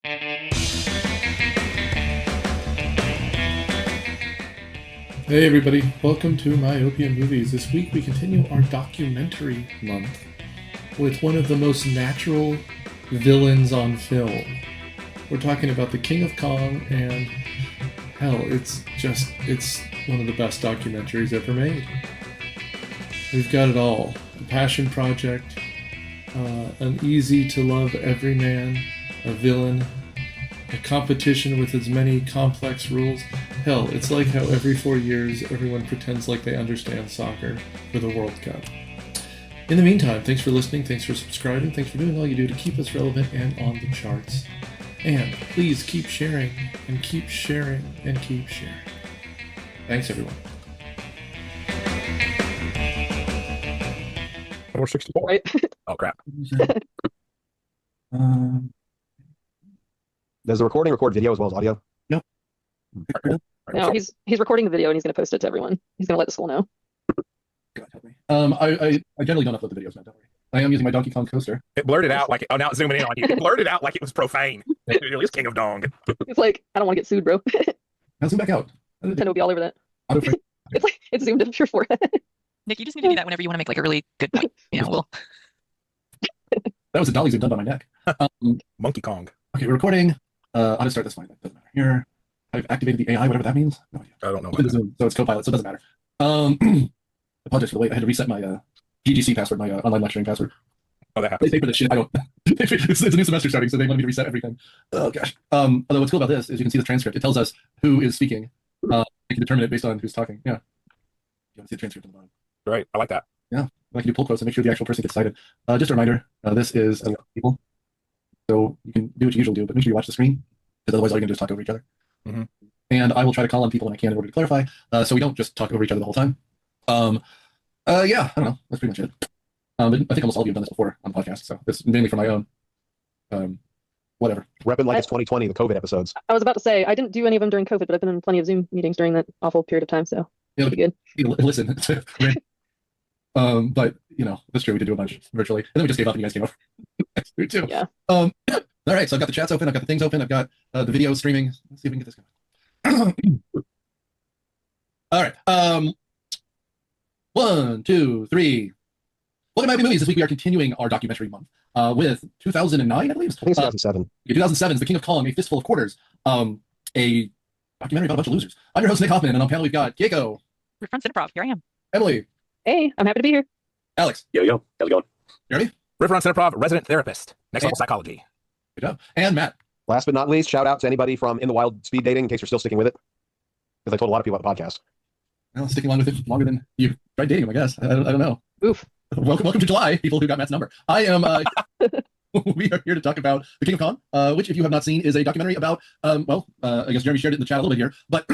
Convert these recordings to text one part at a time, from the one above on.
Hey everybody, welcome to Myopia Movies. This week we continue our documentary month with one of the most natural villains on film. We're talking about the King of Kong, and hell, it's one of the best documentaries ever made. We've got it all. A passion project, an easy to love everyman, a villain, a competition with as many complex rules. Hell, it's like how every 4 years everyone pretends like they understand soccer for the World Cup. In the meantime, thanks for listening, thanks for subscribing, thanks for doing all you do to keep us relevant and on the charts. And please keep sharing, and keep sharing, and keep sharing. Thanks, everyone. 464. Right. Oh, crap. Does the recording record video as well as audio? No. No, he's recording the video and he's going to post it to everyone. He's going to let the school know. God help me. I generally don't upload the videos, man. Don't worry. I am using my Donkey Kong coaster. It blurted out like, oh, now it's zooming in on you. It blurted out like it was profane. It was King of Dong. It's like, I don't want to get sued, bro. Now zoom back out. Nintendo will be all over that. Auto-frame. It's like, it's zoomed in your forehead. Nick, you just need to do that whenever you want to make like a really good point. You know, we'll That was a dolly zoom done by my neck. Monkey Kong. Okay, we're recording. I'll just start this fine. That doesn't matter. Here, I've activated the AI, whatever that means. No idea. I don't know. It's in the Zoom, so it's Copilot, so it doesn't matter. Apologies for the wait. I had to reset my GGC password, my online lecturing password. Oh, that They happens. pay for this shit. I don't. it's a new semester starting, so they want me to reset everything. Oh gosh. Although what's cool about this is you can see the transcript. It tells us who is speaking. You can determine it based on who's talking. Yeah. You want to see the transcript on the bottom. Right. I like that. Yeah. I can do pull quotes and make sure the actual person gets cited. Just a reminder, this is people. So you can do what you usually do, but make sure you watch the screen, because otherwise all you're going to do is talk over each other. Mm-hmm. And I will try to call on people when I can in order to clarify, so we don't just talk over each other the whole time. Yeah, I don't know. That's pretty much it. But I think almost all of you have done this before on podcasts, so it's mainly for my own, whatever. Repping like it's 2020, the COVID episodes. I was about to say, I didn't do any of them during COVID, but I've been in plenty of Zoom meetings during that awful period of time, so Yeah, it'll be good. listen. But, you know, that's true. We did do a bunch virtually. And then we just gave up and you guys came over. That's true, too. Yeah. All right, so I've got the chats open. I've got the things open. I've got the video streaming. Let's see if we can get this going. All right. 1, 2, 3. Welcome to Myopia Movies. This week we are continuing our documentary month with 2009, I believe. I think it's 2007. 2007 is The King of Kong, A Fistful of Quarters. A documentary about a bunch of losers. I'm your host, Nick Hoffman, and on panel we've got Keiko. we're from Cineprov. Here I am. Emily. Hey, I'm happy to be here. Alex. Yo, how's it going? Jeremy. River on Cineprov, resident therapist. Next level psychology. Good job. And Matt. Last but not least, shout out to anybody from In the Wild speed dating, in case you're still sticking with it. Because I told a lot of people about the podcast. Well, sticking along with it longer than you tried dating him, I guess. I don't know. Oof. Welcome to July, people who got Matt's number. I am. We are here to talk about The King of Kong, which, if you have not seen, is a documentary about. I guess Jeremy shared it in the chat a little bit here, but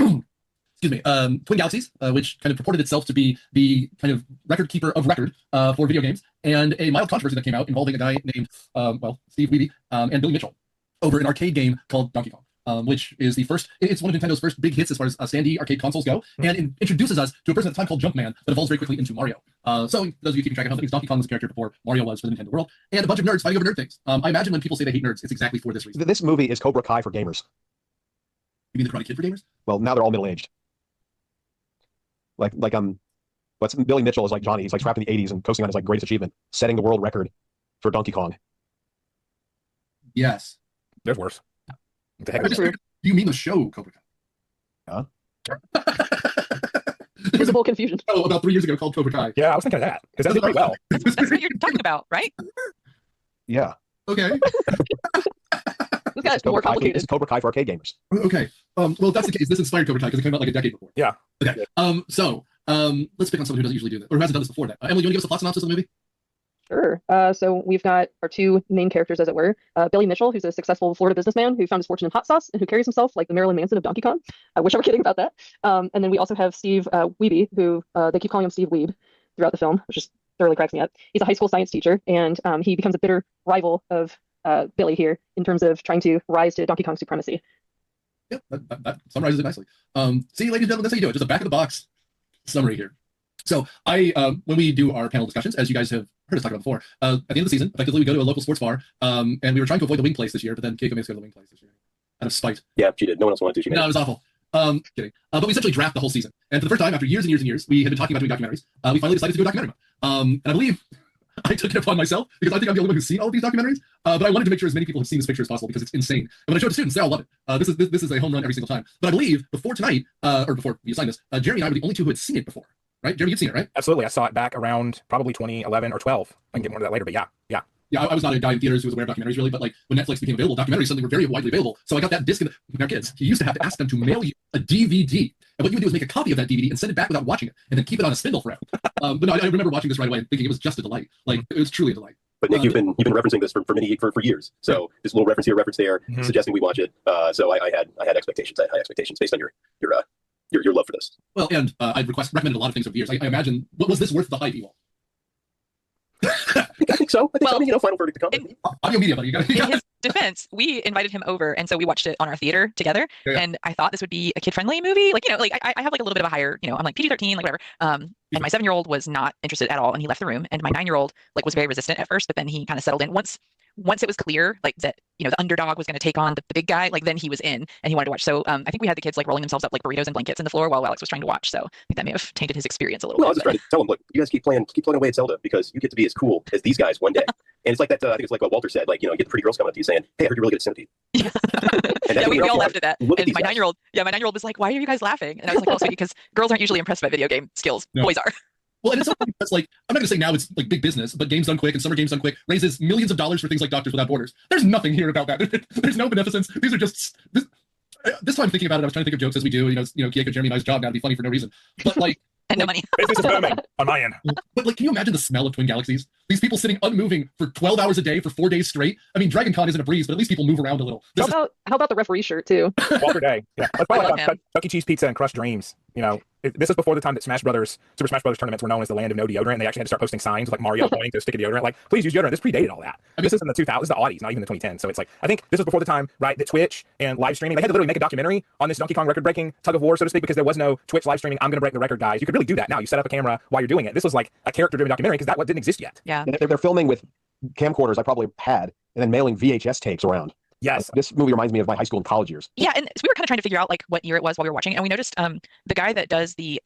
excuse me, Twin Galaxies, which kind of purported itself to be the kind of record keeper of record for video games, and a mild controversy that came out involving a guy named Steve Wiebe and Billy Mitchell over an arcade game called Donkey Kong. Which is the first, it's one of Nintendo's first big hits as far as standee arcade consoles go, and it introduces us to a person at the time called Jumpman that evolves very quickly into Mario. So those of you keeping track of how things, Donkey Kong was a character before Mario was for the Nintendo world, and a bunch of nerds fighting over nerd things. I imagine when people say they hate nerds, it's exactly for this reason. This movie is Cobra Kai for gamers. You mean the Karate Kid for gamers? Well, now they're all middle-aged. What's Billy Mitchell is like Johnny. He's like trapped in the 80s and coasting on his like greatest achievement, setting the world record for Donkey Kong. Yes. There's worse. What the heck is Do you mean the show Cobra Kai? Huh? Visible confusion. Oh, about 3 years ago called Cobra Kai. Yeah, I was thinking of that. Because that did pretty well. That's what you're talking about, right? Yeah. Okay. This guy's more This complicated. is Cobra Kai for arcade gamers. Okay. Well, if that's the case, this inspired Cobra Kai because it came out like a decade before. Yeah. Okay. Let's pick on someone who doesn't usually do that or who hasn't done this before. Emily, you want to give us a plot synopsis of the movie? Sure. So we've got our two main characters, as it were. Billy Mitchell, who's a successful Florida businessman who found his fortune in hot sauce and who carries himself like the Marilyn Manson of Donkey Kong. I wish I were kidding about that. And then we also have Steve Wiebe, who they keep calling him Steve Wiebe throughout the film, which just thoroughly cracks me up. He's a high school science teacher, and he becomes a bitter rival of Billy here in terms of trying to rise to Donkey Kong supremacy. Yeah, that summarizes it nicely. See, ladies and gentlemen, that's how you do it. Just a back of the box summary here. So when we do our panel discussions, as you guys have heard us talk about before, at the end of the season, effectively we go to a local sports bar, and we were trying to avoid the wing place this year, but then Keiko made us go to the wing place this year out of spite. Yeah, she did. No one else wanted to. She made No, it. it was awful. Kidding. But we essentially draft the whole season. And for the first time, after years and years and years, we had been talking about doing documentaries. We finally decided to do a documentary. And I believe I took it upon myself because I think I'm the only one who's seen all of these documentaries. But I wanted to make sure as many people have seen this picture as possible because it's insane. And when I show it to students, they all love it. This is a home run every single time. But I believe before tonight, or before we assigned this, Jeremy and I were the only two who had seen it before. Right? Jeremy, you've seen it, right? Absolutely. I saw it back around probably 2011 or 12. I can get more to that later, but yeah. Yeah, I was not a guy in theaters who was aware of documentaries really, but like when Netflix became available, documentaries suddenly were very widely available. So I got that disc. Now, kids, you used to have to ask them to mail you a DVD, and what you would do is make a copy of that DVD and send it back without watching it, and then keep it on a spindle forever. But no, I remember watching this right away and thinking it was just a delight. Like it was truly a delight. But Nick, you've been referencing this for years. So this little reference here, reference there, suggesting we watch it. So I had expectations. I had high expectations based on your love for this. Well, and I've recommended a lot of things over the years. I imagine, was this worth the hype, Ewell? I think so. I mean, final verdict to come. Audio media, buddy. In his defense, we invited him over, and so we watched it on our theater together. Yeah. And I thought this would be a kid-friendly movie. Like, I have like a little bit of a higher, I'm like PG-13, like whatever. And my 7-year-old was not interested at all, and he left the room. And my 9-year-old like was very resistant at first, but then he kind of settled in. Once it was clear like that, the underdog was going to take on the big guy, like then he was in and he wanted to watch. So I think we had the kids like rolling themselves up like burritos and blankets in the floor while Alex was trying to watch. So I think that may have tainted his experience a little No, I bit. was just trying to tell him, look, you guys keep playing away at Zelda because you get to be as cool as these guys one day. And it's like that. I think it's like what Walter said. Like, you get the pretty girls coming up to you saying, "Hey, I heard you're really good at Centipede." Yeah, we all laughed at that. Look at And these my guys. 9-year-old was like, "Why are you guys laughing?" And I was like, "Oh, sweetie, because girls aren't usually impressed by video game skills. No. Boys are." Well, and it's so funny because, like, I'm not going to say now it's like big business, but Games Done Quick and Summer Games Done Quick raises millions of dollars for things like Doctors Without Borders. There's nothing here about that. There's no beneficence. These are just this time thinking about it, I was trying to think of jokes as we do. Keiko, Jeremy, nice job now to be funny for no reason. But like, And no money. Business is booming on my end. but like, can you imagine the smell of Twin Galaxies? These people sitting unmoving for 12 hours a day for 4 days straight. I mean, Dragon Con isn't a breeze, but at least people move around a little. How about the referee shirt too? Walter Day. Yeah. That's I probably love like him. Chuck E. Cheese Pizza and Crushed Dreams. This is before the time that Super Smash Brothers tournaments were known as the land of no deodorant. They actually had to start posting signs with like Mario pointing to a stick of deodorant. Like, please use deodorant. This predated all that. This is in the 2000s. This is the Aughties, not even the 2010s. So it's like, I think this was before the time, right, that Twitch and live streaming, they had to literally make a documentary on this Donkey Kong record-breaking tug of war, so to speak, because there was no Twitch live streaming. I'm going to break the record, guys. You could really do that now. You set up a camera while you're doing it. This was like a character-driven documentary because that didn't exist yet. Yeah. They're filming with camcorders I probably had, and then mailing VHS tapes around. Yes. This movie reminds me of my high school and college years. Yeah, and so we were kind of trying to figure out like what year it was while we were watching, and we noticed the guy that does the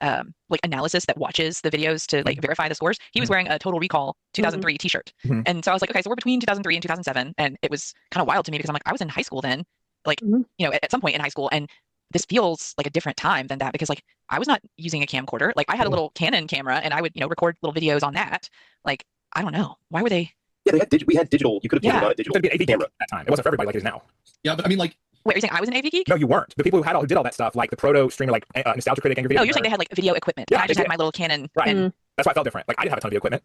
like analysis that watches the videos to like verify the scores, he was wearing a Total Recall 2003 t-shirt. And so I was like, okay, so we're between 2003 and 2007, and it was kind of wild to me because I'm like, I was in high school then, like at some point in high school, and this feels like a different time than that because like I was not using a camcorder. Like I had a little Canon camera and I would record little videos on that. Like I don't know, why were they? Yeah, we had digital. You could have on a digital It could be AV camera at that time. It wasn't for everybody like it is now. Yeah, but I mean, like, Wait, are you saying I was an AV geek? No, you weren't. The people who did all that stuff, like the proto streamer, like Nostalgia Critic, Angry Video. No, you're saying they had like video equipment. Yeah, and I just they had did. my little Canon. Right. And That's why I felt different. Like I didn't have a ton of video equipment.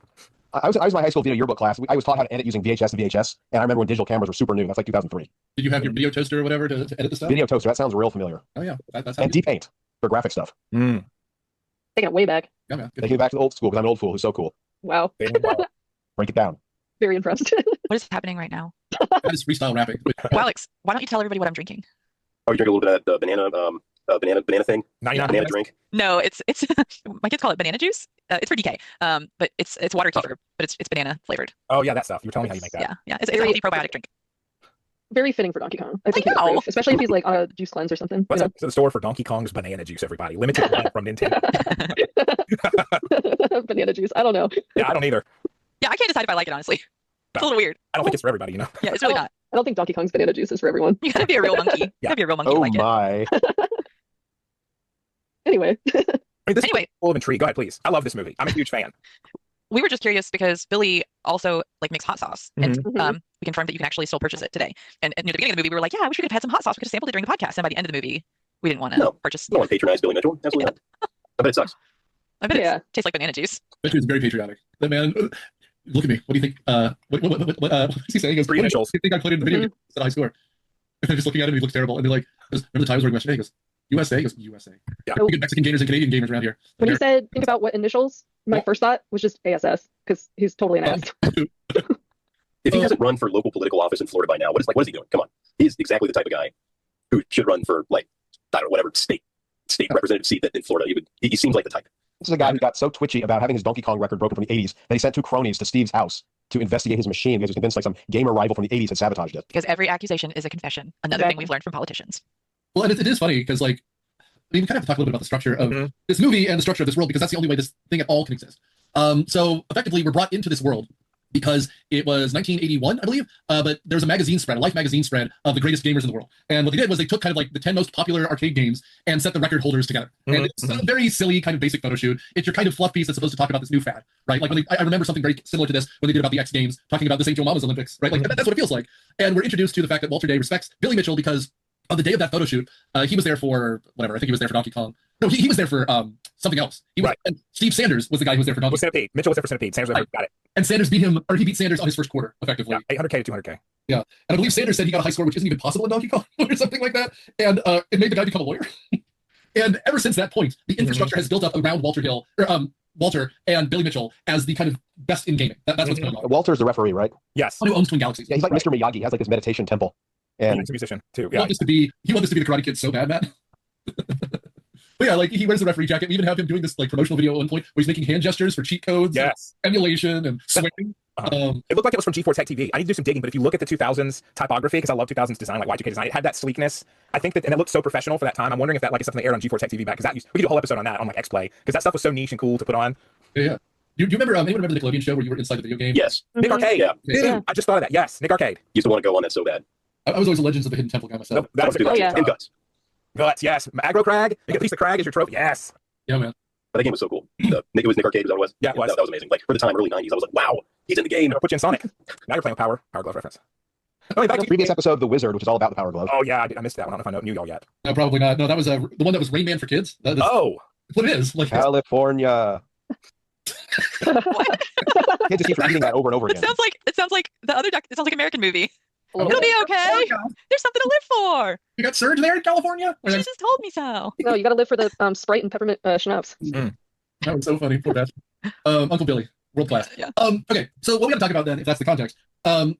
I was in my high school video yearbook class. I was taught how to edit using VHS and VHS, and I remember when digital cameras were super new. That's like 2003. did you have your video toaster or whatever to edit the stuff? Video toaster. That sounds real familiar. Oh yeah, that's how. And D-Paint for graphic stuff. Taking it way back. Yeah, man. Taking it back to the old school because I'm an old fool who's so cool. Wow. Break it down. Very impressed. what is happening right now? That is freestyle rapping. Well, Alex, why don't you tell everybody what I'm drinking? Oh, you drink a little bit of that banana thing? 99 Banana drink? No, it's my kids call it banana juice. It's for DK. But it's water kefir, but it's banana flavored. Oh yeah, that stuff. You were telling me how you make that. Yeah. It's a healthy probiotic drink. Very fitting for Donkey Kong. I think I he'd know. approve, especially if he's like on a juice cleanse or something. What's up to the store for Donkey Kong's banana juice, everybody? Limited one from Nintendo. Banana juice. I don't know. Yeah, I don't either. Yeah, I can't decide if I like it honestly. It's a little weird. I don't think it's for everybody, Yeah, it's really Oh. not. I don't think Donkey Kong's banana juice is for everyone. You gotta be a real monkey. You gotta be a real monkey to Oh like it. my. Anyway, I mean, this Anyway. is full of intrigue. Go ahead, please. I love this movie. I'm a huge fan. We were just curious because Billy also like makes hot sauce, and Mhm. we confirmed that you can actually still purchase it today. And near the beginning of the movie, we were like, yeah, I wish we could have had some hot sauce. We could have sampled it during the podcast. And by the end of the movie, we didn't want to No. purchase. I don't want to patronize Billy Mitchell. Absolutely not. I bet it sucks. I bet Yeah. it tastes like banana juice. Especially it's very patriotic. But man, look at me. What do you think? What's he saying? He goes, Three "What do initials. you think I played in the video game at high score?" And I'm just looking at him. He looks terrible. And they're like, "Remember the times where yesterday?" He goes, "USA." He goes, "USA." Yeah. We get Mexican gamers and Canadian gamers around here. when you said think about what initials, my Yeah. first thought was just ASS because he's totally an ass. If he hasn't run for local political office in Florida by now, what is he doing? Come on. He's exactly the type of guy who should run for, like, I don't know, whatever state representative seat that in Florida he seems like the type. This is a guy who got so twitchy about having his Donkey Kong record broken from the 80s that he sent 2 cronies to Steve's house to investigate his machine because he was convinced like some gamer rival from the 80s had sabotaged it. Because every accusation is a confession. Another thing we've learned from politicians. Well, and it is funny because, like, I mean, we kind of have to talk a little bit about the structure of this movie and the structure of this world because that's the only way this thing at all can exist. So effectively, we're brought into this world because it was 1981, I believe, but there was a magazine spread, a Life magazine spread of the greatest gamers in the world. And what they did was they took kind of like the 10 most popular arcade games and set the record holders together. And it's a very silly kind of basic photo shoot. It's your kind of fluff piece that's supposed to talk about this new fad, right? Like when I remember something very similar to this when they did about the X Games, talking about the St. Joe Mama's Olympics, right? Like that's what it feels like. And we're introduced to the fact that Walter Day respects Billy Mitchell because on the day of that photo shoot, he was there for whatever. I think he was there for Donkey Kong. No, he was there for something else. He was, and Steve Sanders was the guy who was there for Donkey Kong. Centipede. Mitchell was there for Centipede. Sanders got it. And Sanders beat him, or he beat Sanders on his first quarter, effectively. Yeah, 800K to 200K. Yeah. And I believe Sanders said he got a high score, which isn't even possible in Donkey Kong or something like that. And it made the guy become a lawyer. And ever since that point, the infrastructure has built up around Walter and Billy Mitchell as the kind of best in gaming. That's what's going on. Walter's the referee, right? Yes. Who owns Twin Galaxies. Yeah, he's like Mr. Miyagi. He has like this meditation temple. And he's a musician too. Yeah. He wanted this to be the Karate Kid so bad, Matt. But yeah, like he wears the referee jacket. We even have him doing this like promotional video at one point where he's making hand gestures for cheat codes, emulation, and swinging. It looked like it was from G4 Tech TV. I need to do some digging, but if you look at the 2000s typography, because I love 2000s design, like Y2K design, it had that sleekness. I think that, and it looked so professional for that time. I'm wondering if that like is something that aired on G4 Tech TV back, because we could do a whole episode on that on like X-Play, because that stuff was so niche and cool to put on. Yeah. Do you remember? Anyone remember the Nickelodeon show where you were inside the video game? Yes. Nick Arcade. Yeah. Dude, I just thought of that. Yes, Nick Arcade. Used to want to go on that so bad. I was always a Legends of the Hidden Temple guy myself. Nope, that was a good And Guts. Guts, yes. Aggro Crag. You get at least the Crag as your trophy. Yes. Yeah, man. But that game was so cool. It was Nick Arcade, was that what it was? Yeah, it was. That was amazing. Like for the time, early 90s, I was like, wow, he's in the game. I'll put you in Sonic. Now you're playing with Power Glove reference. Back to the previous episode, The Wizard, which is all about the Power Glove. Oh yeah, I missed that one. I don't know if I knew y'all yet. No, probably not. No, that was the one that was Rain Man for kids. That's what it is. Like California. What? Kids just keep repeating that over and over again. It sounds like the other it sounds like American movie. It'll be okay. There's something to live for. You got surge there in California? Jesus told me so. No, you got to live for the Sprite and peppermint schnapps. That was so funny. Poor bastard. Uncle Billy, world class. Yeah. Okay, so what we got to talk about then, if that's the context,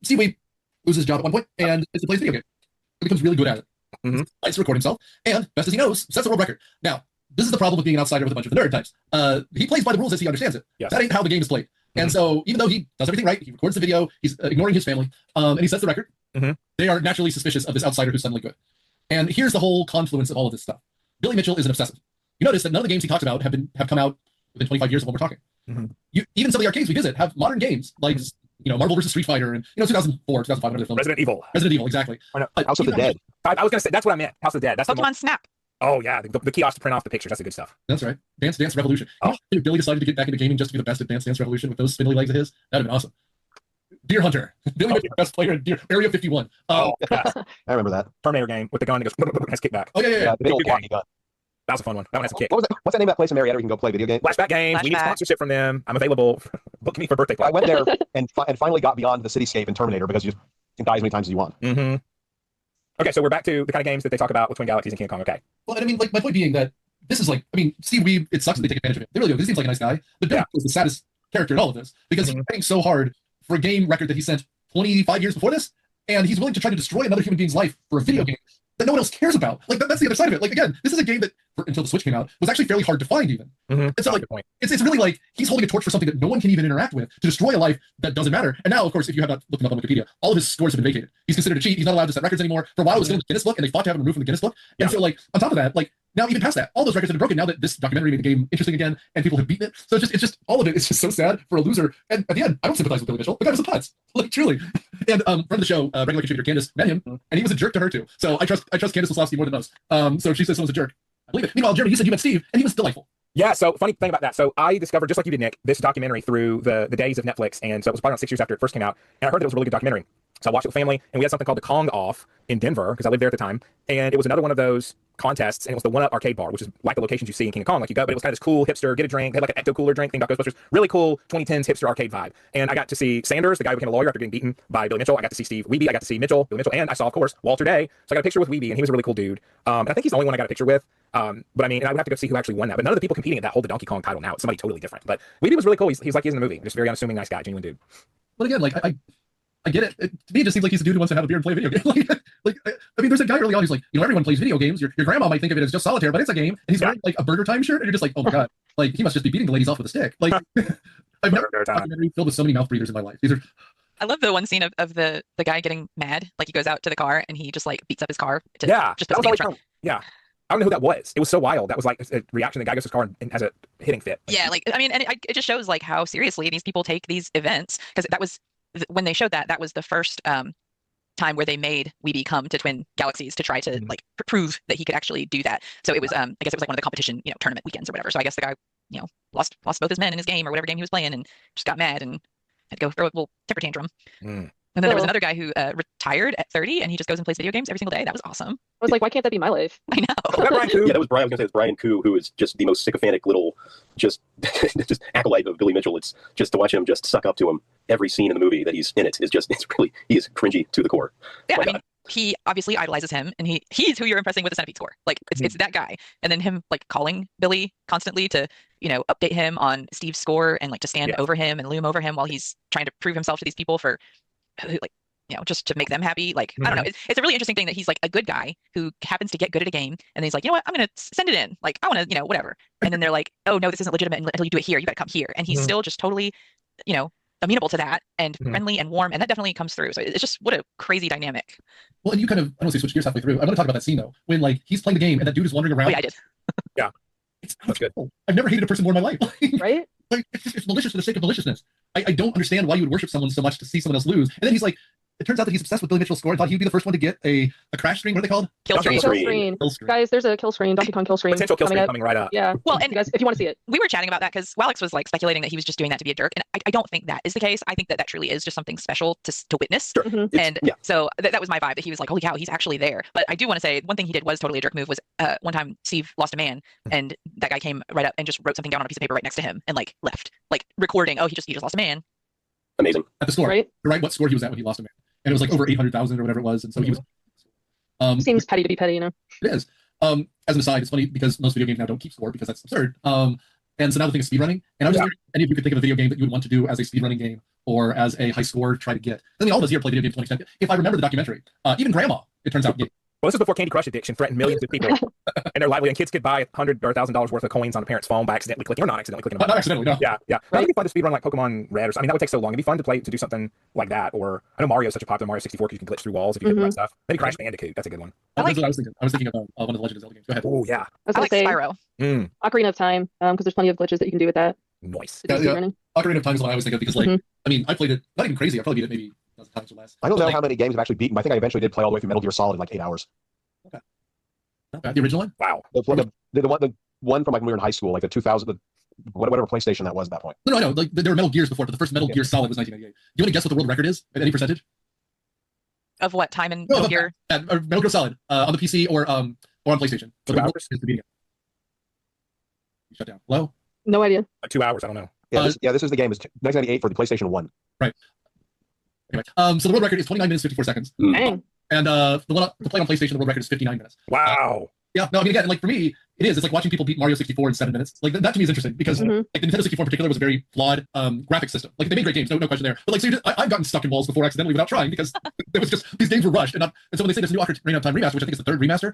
Steve Wiebe loses his job at one point and is to play video game. He becomes really good at it. Likes to record himself, and best as he knows, sets a world record. Now, this is the problem with being an outsider with a bunch of the nerd types. He plays by the rules as he understands it. Yes. That ain't how the game is played. And so, even though he does everything right, he records the video, he's ignoring his family, and he sets the record. They are naturally suspicious of this outsider who's suddenly good. And here's the whole confluence of all of this stuff. Billy Mitchell is an obsessive. You notice that none of the games he talks about have come out within 25 years of when we're talking. Even some of the arcades we visit have modern games like Marvel vs. Street Fighter and 2004, 2005, whatever the film. Resident Evil. Resident Evil, exactly. House of the Dead. I was gonna say that's what I meant. House of the Dead. That's Pokemon Snap. Oh yeah, the kiosk to print off the pictures. That's the good stuff. That's right. Dance Dance Revolution. If Billy decided to get back into gaming just to be the best at Dance Dance Revolution with those spindly legs of his, that'd have been awesome. Deer Hunter. Billy Mitchell, best player in Area 51. Yeah. I remember that. Terminator game with the gun that goes has kickback. Oh yeah. The big old walkie gun. That was a fun one. That one has a kick. What's that name of that place in Marietta where you can go play video games? Flashback games. We need sponsorship from them. I'm available. Book me for birthday I party. went there and finally got beyond the cityscape in Terminator because you can die as many times as you want. Okay, so we're back to the kind of games that they talk about with Twin Galaxies and King Kong. Okay. Well, and I mean, like my point being that this is like, I mean, Steve Wiebe, it sucks that they take advantage of it. They really do. He seems like a nice guy, but Billy was the saddest character in all of this because he's fighting so hard for a game record that he sent 25 years before this, and he's willing to try to destroy another human being's life for a video game that no one else cares about. Like that's the other side of it. Like again, this is a game that until the Switch came out was actually fairly hard to find even. And so like it's really like he's holding a torch for something that no one can even interact with to destroy a life that doesn't matter. And now, of course, if you have not looked him up on Wikipedia, all of his scores have been vacated. He's considered a cheat. He's not allowed to set records anymore. For a while, it was still in the Guinness book, and they fought to have him removed from the Guinness book. And so like on top of that, like now even past that, all those records have been broken now that this documentary made the game interesting again, and people have beaten it. So it's just all of it. It's just so sad for a loser. And at the end, I don't sympathize with Billy Mitchell. The guy was a putz, like truly. And friend of the show, regular contributor Candace met him, and he was a jerk to her too. So I trust Candace Wisłowski more than most. So if she says someone's a jerk, I believe it. Meanwhile, Jeremy, you said you met Steve, and he was delightful. Yeah, so funny thing about that. So I discovered, just like you did, Nick, this documentary through the days of Netflix. And so it was probably around 6 years after it first came out. And I heard that it was a really good documentary. So I watched it with family, and we had something called the Kong Off in Denver, because I lived there at the time. And it was another one of those contests, and it was the One Up arcade bar, which is like the locations you see in King of Kong. Like you go, but it was kind of this cool hipster, get a drink, had like an ecto cooler drink thing about Ghostbusters. Really cool 2010s hipster arcade vibe. And I got to see Sanders, the guy who became a lawyer after getting beaten by Billy Mitchell. I got to see Steve Wiebe. I got to see Billy Mitchell, and I saw, of course, Walter Day. So I got a picture with Wiebe, and he was a really cool dude. And I think he's the only one I got a picture with. But I mean, and I would have to go see who actually won that. But none of the people competing at that hold the Donkey Kong title now. It's somebody totally different. But Wiebe was really cool. He's like he's in the movie. Just very unassuming, nice guy, genuine dude. But again, like I get it. To me, it just seems like he's a dude who wants to have a beer and play a video game. I mean, there's a guy early on who's like, everyone plays video games. Your grandma might think of it as just solitaire, but it's a game. And he's wearing like a Burger Time shirt, and you're just like, oh my god. Like he must just be beating the ladies off with a stick. Like I've never Very a time. documentary filled with so many mouth breathers in my life. These are I love the one scene of the guy getting mad. Like he goes out to the car and he just like beats up his car to Yeah, just that put was always something in front. yeah. I don't know who that was. It was so wild. That was like a reaction. The guy goes to his car and has a hitting fit. Like, Yeah, like I mean, and it just shows like how seriously these people take these events, because that was when they showed that was the first time where they made Wiebe come to Twin Galaxies to try to like prove that he could actually do that. So it was I guess it was like one of the competition tournament weekends or whatever. So I guess the guy lost both his men in his game or whatever game he was playing and just got mad and had to go throw a little temper tantrum. And then there was another guy who retired at 30 and he just goes and plays video games every single day. That was awesome. I was like, why can't that be my life? I know. Was that Brian Koo? Yeah, that was Brian. I was going to say it was Brian Koo, who is just the most sycophantic little, just acolyte of Billy Mitchell. It's just to watch him just suck up to him every scene in the movie that he's in. It's really, he is cringy to the core. Yeah, My I mean, God. he obviously idolizes him, and he's who you're impressing with the Centipede score. Like it's that guy, and then him like calling Billy constantly to update him on Steve's score and like to stand over him and loom over him while he's trying to prove himself to these people for like just to make them happy. Like I don't know, it's a really interesting thing that he's like a good guy who happens to get good at a game, and then he's like, you know what, I'm gonna send it in. Like I want to whatever, and then they're like, oh no, this isn't legitimate until you do it here. You got to come here, and he's still just totally amenable to that and friendly and warm, and that definitely comes through. So it's just what a crazy dynamic. well, and you kind of I don't want to say switch gears halfway through. I want to talk about that scene though, when like he's playing the game and that dude is wandering around. Oh yeah, I did. Yeah, That's good. I've never hated a person more in my life. Right? Like it's malicious for the sake of maliciousness. I don't understand why you would worship someone so much to see someone else lose. And then he's like, it turns out that he's obsessed with Billy Mitchell's score and thought he'd be the first one to get a crash screen. What are they called? Kill Kill screen. Kill screen. screen. Kill screen. Guys, there's a kill screen, Donkey Kong kill screen potential kill coming screen up. coming right up. Yeah. Well, you and guys, if you want to see it. we were chatting about that because Walex was like speculating that he was just doing that to be a jerk, and I don't think that is the case. I think that truly is just something special to witness. Sure. Mhm. And so that was my vibe, that he was like, holy cow, he's actually there. But I do want to say one thing he did was totally a jerk move. Was one time Steve lost a man, and that guy came right up and just wrote something down on a piece of paper right next to him and like left, like recording, oh, he just lost a man. Amazing. At the score, Right? right? What score he was at when he lost a man, and it was like over 800,000 or whatever it was, and so he was. Seems petty to be petty, It is. As an aside, it's funny because most video games now don't keep score because that's absurd. And so now the thing is speedrunning. And I was just wondering if any of you could think of a video game that you would want to do as a speedrunning game or as a high score try to get. I mean, all of us here play video games to an extent. If I remember the documentary, even Grandma, it turns out. Well, this is before Candy Crush addiction threatened millions of people and their livelihood. And kids could buy $100 or $1,000 worth of coins on a parent's phone by accidentally clicking or not accidentally clicking. Not accidentally, no. Yeah. Right. It'd be fun to speedrun like Pokemon Red or something. I mean, that would take so long. It'd be fun to do something like that. Or I know Mario's such a popular Mario 64 because you can glitch through walls if you hit the right stuff. Maybe Crash Bandicoot. That's a good one. That's what I was thinking. I was thinking of one of the Legend of Zelda games. Go ahead. Oh yeah, I was I gonna like say Spyro. Ocarina of Time, because there's plenty of glitches that you can do with that. Nice. To do speedrunning. Ocarina of Time is what I always think of because, like, I mean, I played it, not even crazy. I probably beat it maybe a dozen times or less. I don't But, know like, how many games I've actually beaten, but I think I eventually did play all the way through Metal Gear Solid in like 8 hours. the original one? Wow. The one from like when we were in high school, like the 2000, whatever PlayStation that was at that point. No, I know. Like, there were Metal Gears before, but the first Metal Gear Solid was 1998. Do you want to guess what the world record is at any percentage? Of what time in No, Metal Gear? Metal Gear Solid on the PC or on PlayStation. But 2 the world hours? record is the beating it. You shut down. Hello? No idea. Like 2 hours. I don't know. Yeah, this is the game. It's 1998 for the PlayStation 1. Anyway, so the world record is 29 minutes 54 seconds, Dang. and the one to play on PlayStation, the world record is 59 minutes. Wow. Yeah, no, I mean, again, like for me, it is. It's like watching people beat Mario 64 in 7 minutes. Like that to me is interesting because like the Nintendo 64 in particular was a very flawed graphic system. Like they made great games, no question there. But like, so I've gotten stuck in walls before accidentally without trying because it was just these games were rushed. And so when they say this new Ocarina of Time remaster, which I think is the third remaster,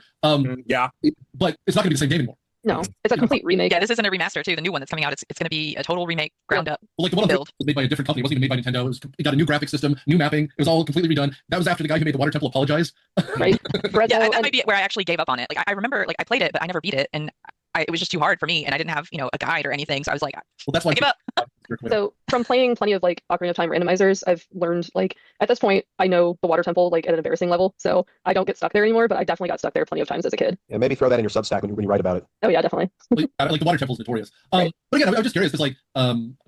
Yeah. but it's not going to be the same game anymore. No, it's a complete remake. Yeah, this isn't a remaster too. The new one that's coming out, it's going to be a total remake, ground up. Well, like the one on Build. was made by a different company. It wasn't even made by Nintendo. It got a new graphic system, new mapping. It was all completely redone. That was after the guy who made the Water Temple apologized. Right? Brezzo Yeah, that and- might be where I actually gave up on it. Like I remember, like I played it, but I never beat it, and it was just too hard for me, and I didn't have a guide or anything. So I was like, Well, that's why I give up. So from playing plenty of like Ocarina of Time randomizers, I've learned like at this point I know the Water Temple like at an embarrassing level, so I don't get stuck there anymore. But I definitely got stuck there plenty of times as a kid. Yeah, maybe throw that in your Substack when you write about it. Oh yeah, definitely. like the Water Temple is notorious. Right. But again, I was just curious because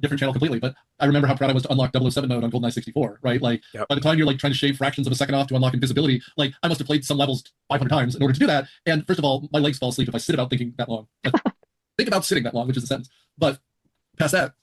different channel completely. But I remember how proud I was to unlock 007 mode on GoldenEye 64. Right, like by the time you're like trying to shave fractions of a second off to unlock invisibility, like I must have played some levels 500 times in order to do that. And first of all, my legs fall asleep if I sit about thinking that long. Think about sitting that long, which is a sentence. But past that,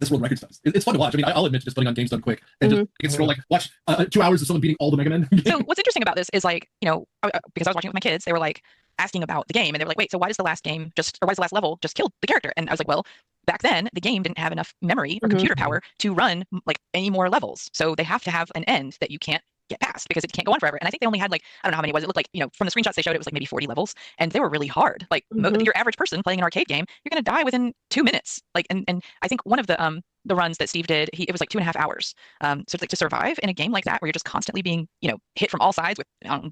this world record stuff. It's fun to watch. I mean, I'll admit to just putting on games done quick and just you can scroll watch 2 hours of someone beating all the Mega Men. So what's interesting about this is like, because I was watching it with my kids, they were like asking about the game, and they were like, wait, so why does the last game why does the last level just kill the character? And I was like, well, back then the game didn't have enough memory or computer power to run like any more levels, so they have to have an end that you can't get past because it can't go on forever. And I think they only had like, I don't know how many it was. It looked like, from the screenshots they showed, it was like maybe 40 levels, and they were really hard. Like your average person playing an arcade game, you're going to die within 2 minutes. Like, and I think one of the runs that Steve did, it was like 2.5 hours. So it's like to survive in a game like that where you're just constantly being, hit from all sides with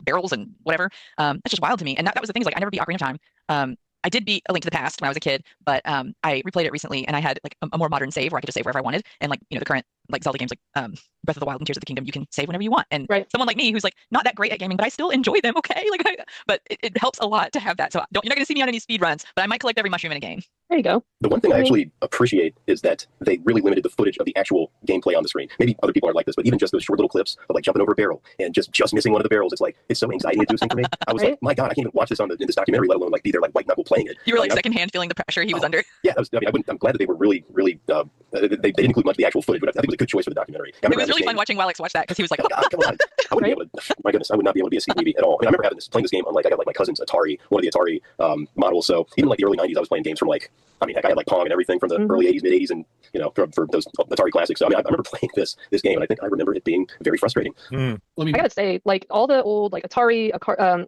barrels and whatever. That's just wild to me. And that was the thing, is like I never beat Ocarina of Time. I did beat A Link to the Past when I was a kid, but I replayed it recently, and I had like a more modern save where I could just save wherever I wanted. And like, the current like Zelda games like Breath of the Wild and Tears of the Kingdom, you can save whenever you want. And someone like me who's like not that great at gaming, but I still enjoy them, okay? But it helps a lot to have that. So you're not going to see me on any speed runs, but I might collect every mushroom in a game. There you go. The one thing I actually appreciate is that they really limited the footage of the actual gameplay on the screen. Maybe other people aren't like this, but even just those short little clips of like jumping over a barrel and just missing one of the barrels, it's so anxiety-inducing for me. I was like, my God, I can't even watch this in this documentary, let alone like be there like white knuckle playing it. You were like secondhand feeling the pressure he was under. Yeah, I'm glad that they were really they didn't include much of the actual footage, but I think it was a good choice for the documentary. It was really fun watching Alex watch that because he was like, oh God, come on. I wouldn't be able to, my goodness, I would not be able to be a Steve Wiebe at all. I remember playing this game on I got like my cousin's Atari, one of the Atari models. So even like the early 90s, I was playing games from heck, I had like Pong and everything from the early 80s, mid 80s, and for those Atari classics. So I remember playing this game, and I remember it being very frustrating. I gotta say, like all the old like Atari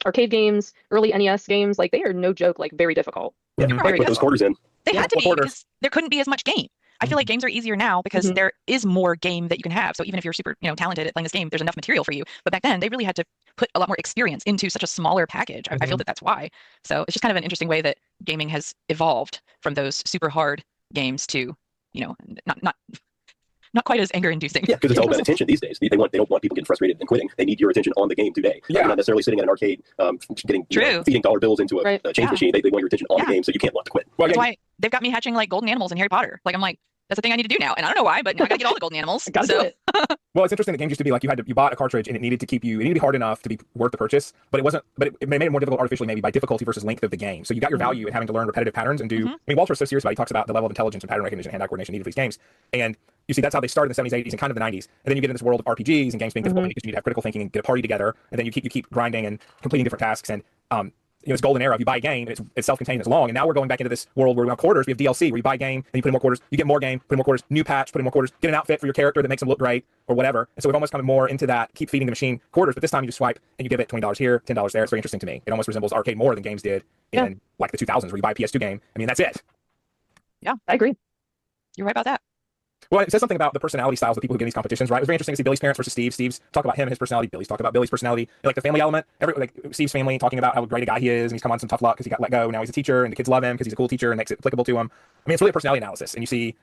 arcade games, early NES games, like they are no joke, like very difficult. Yeah, put those quarters in. They had to be because there couldn't be as much game. I feel like games are easier now because there is more game that you can have. So even if you're super, talented at playing this game, there's enough material for you. But back then, they really had to put a lot more experience into such a smaller package. I feel that that's why. So it's just kind of an interesting way that gaming has evolved from those super hard games to, not quite as anger-inducing. Yeah, because it's all about attention these days. They don't want people getting frustrated and quitting. They need your attention on the game today. Yeah. You're not necessarily sitting in an arcade, feeding dollar bills into a change machine. They want your attention on the game, so you can't want to quit. Well, that's why they've got me hatching like golden animals in Harry Potter. Like I'm like, that's the thing I need to do now, and I don't know why, but now I gotta get all the golden animals. Gotta do it. Well, it's interesting that games used to be like you bought a cartridge and it needed to be hard enough to be worth the purchase, but it wasn't. But it made it more difficult artificially, maybe by difficulty versus length of the game. So you got your value in having to learn repetitive patterns and do. I mean, Walter's so serious about it. He talks about the level of intelligence and pattern recognition and hand-eye coordination needed for these games, and you see that's how they started in the 70s, 80s, and kind of the 90s. And then you get in this world of RPGs and games being difficult because you need to have critical thinking and get a party together, and then you keep grinding and completing different tasks and it's golden era. If you buy a game, it's self-contained, it's long, and now we're going back into this world where we have quarters. We have DLC where you buy a game, and you put in more quarters, you get more game, put in more quarters, new patch, put in more quarters, get an outfit for your character that makes them look great or whatever. And so we've almost come more into that, keep feeding the machine quarters, but this time you just swipe and you give it $20 here, $10 there. It's very interesting to me. It almost resembles arcade more than games did in like the 2000s where you buy a PS2 game. I mean, that's it. Yeah, I agree. You're right about that. Well, it says something about the personality styles of people who get in these competitions, right? It was very interesting to see Billy's parents versus Steve. Steve's talk about him and his personality. Billy's talk about Billy's personality. And like the family element, Steve's family talking about how great a guy he is, and he's come on some tough luck because he got let go. Now he's a teacher, and the kids love him because he's a cool teacher and makes it applicable to him. I mean, it's really a personality analysis, and you see,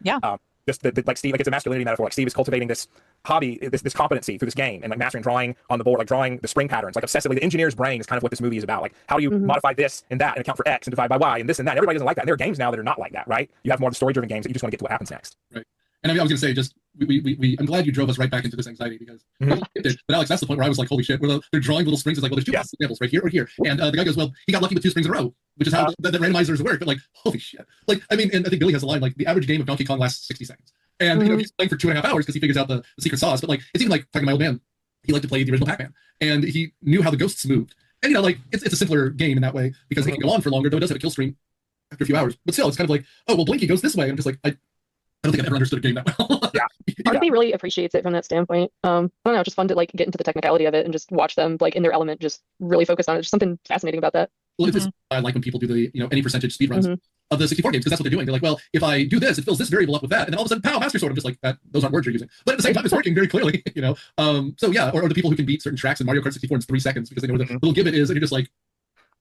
just like Steve, like it's a masculinity metaphor. Like Steve is cultivating this hobby, this competency through this game, and like mastering drawing on the board, like drawing the spring patterns, like obsessively. The engineer's brain is kind of what this movie is about. Like how do you modify this and that and account for X and divide by Y and this and that? And everybody doesn't like that. And there are games now that are not like that, right? You have more of the story-driven games that you just want to get to what happens next. Right. And I mean, I was going to say, just I'm glad you drove us right back into this anxiety because, but Alex, that's the point where I was like, holy shit, they're drawing little springs. It's like, well, there's two possible examples right here or here. And the guy goes, well, he got lucky with 2 springs in a row, which is how the randomizers work. But like, holy shit. Like, I mean, and I think Billy has a line, like, the average game of Donkey Kong lasts 60 seconds. And, he's playing for 2.5 hours because he figures out the secret sauce. But like, it's even like, talking to my old man, he liked to play the original Pac-Man. And he knew how the ghosts moved. And, like, it's a simpler game in that way because it can go on for longer, though it does have a kill stream after a few hours. But still, it's kind of like, oh, well, Blinky goes this way. I'm just like, I don't think I've ever understood a game that well. Part of me really appreciates it from that standpoint. I don't know, it's just fun to like get into the technicality of it and just watch them like in their element, just really focus on it. There's something fascinating about that. Well, I like when people do the any percentage speed runs of the 64 games because that's what they're doing. They're like, well, if I do this, it fills this variable up with that, and then all of a sudden, pow, master sword. I'm just like, that. Those aren't words you're using, but at the same time, it's working very clearly. So yeah, or the people who can beat certain tracks in Mario Kart 64 in 3 seconds because they know where the little gibbet is, and you're just like,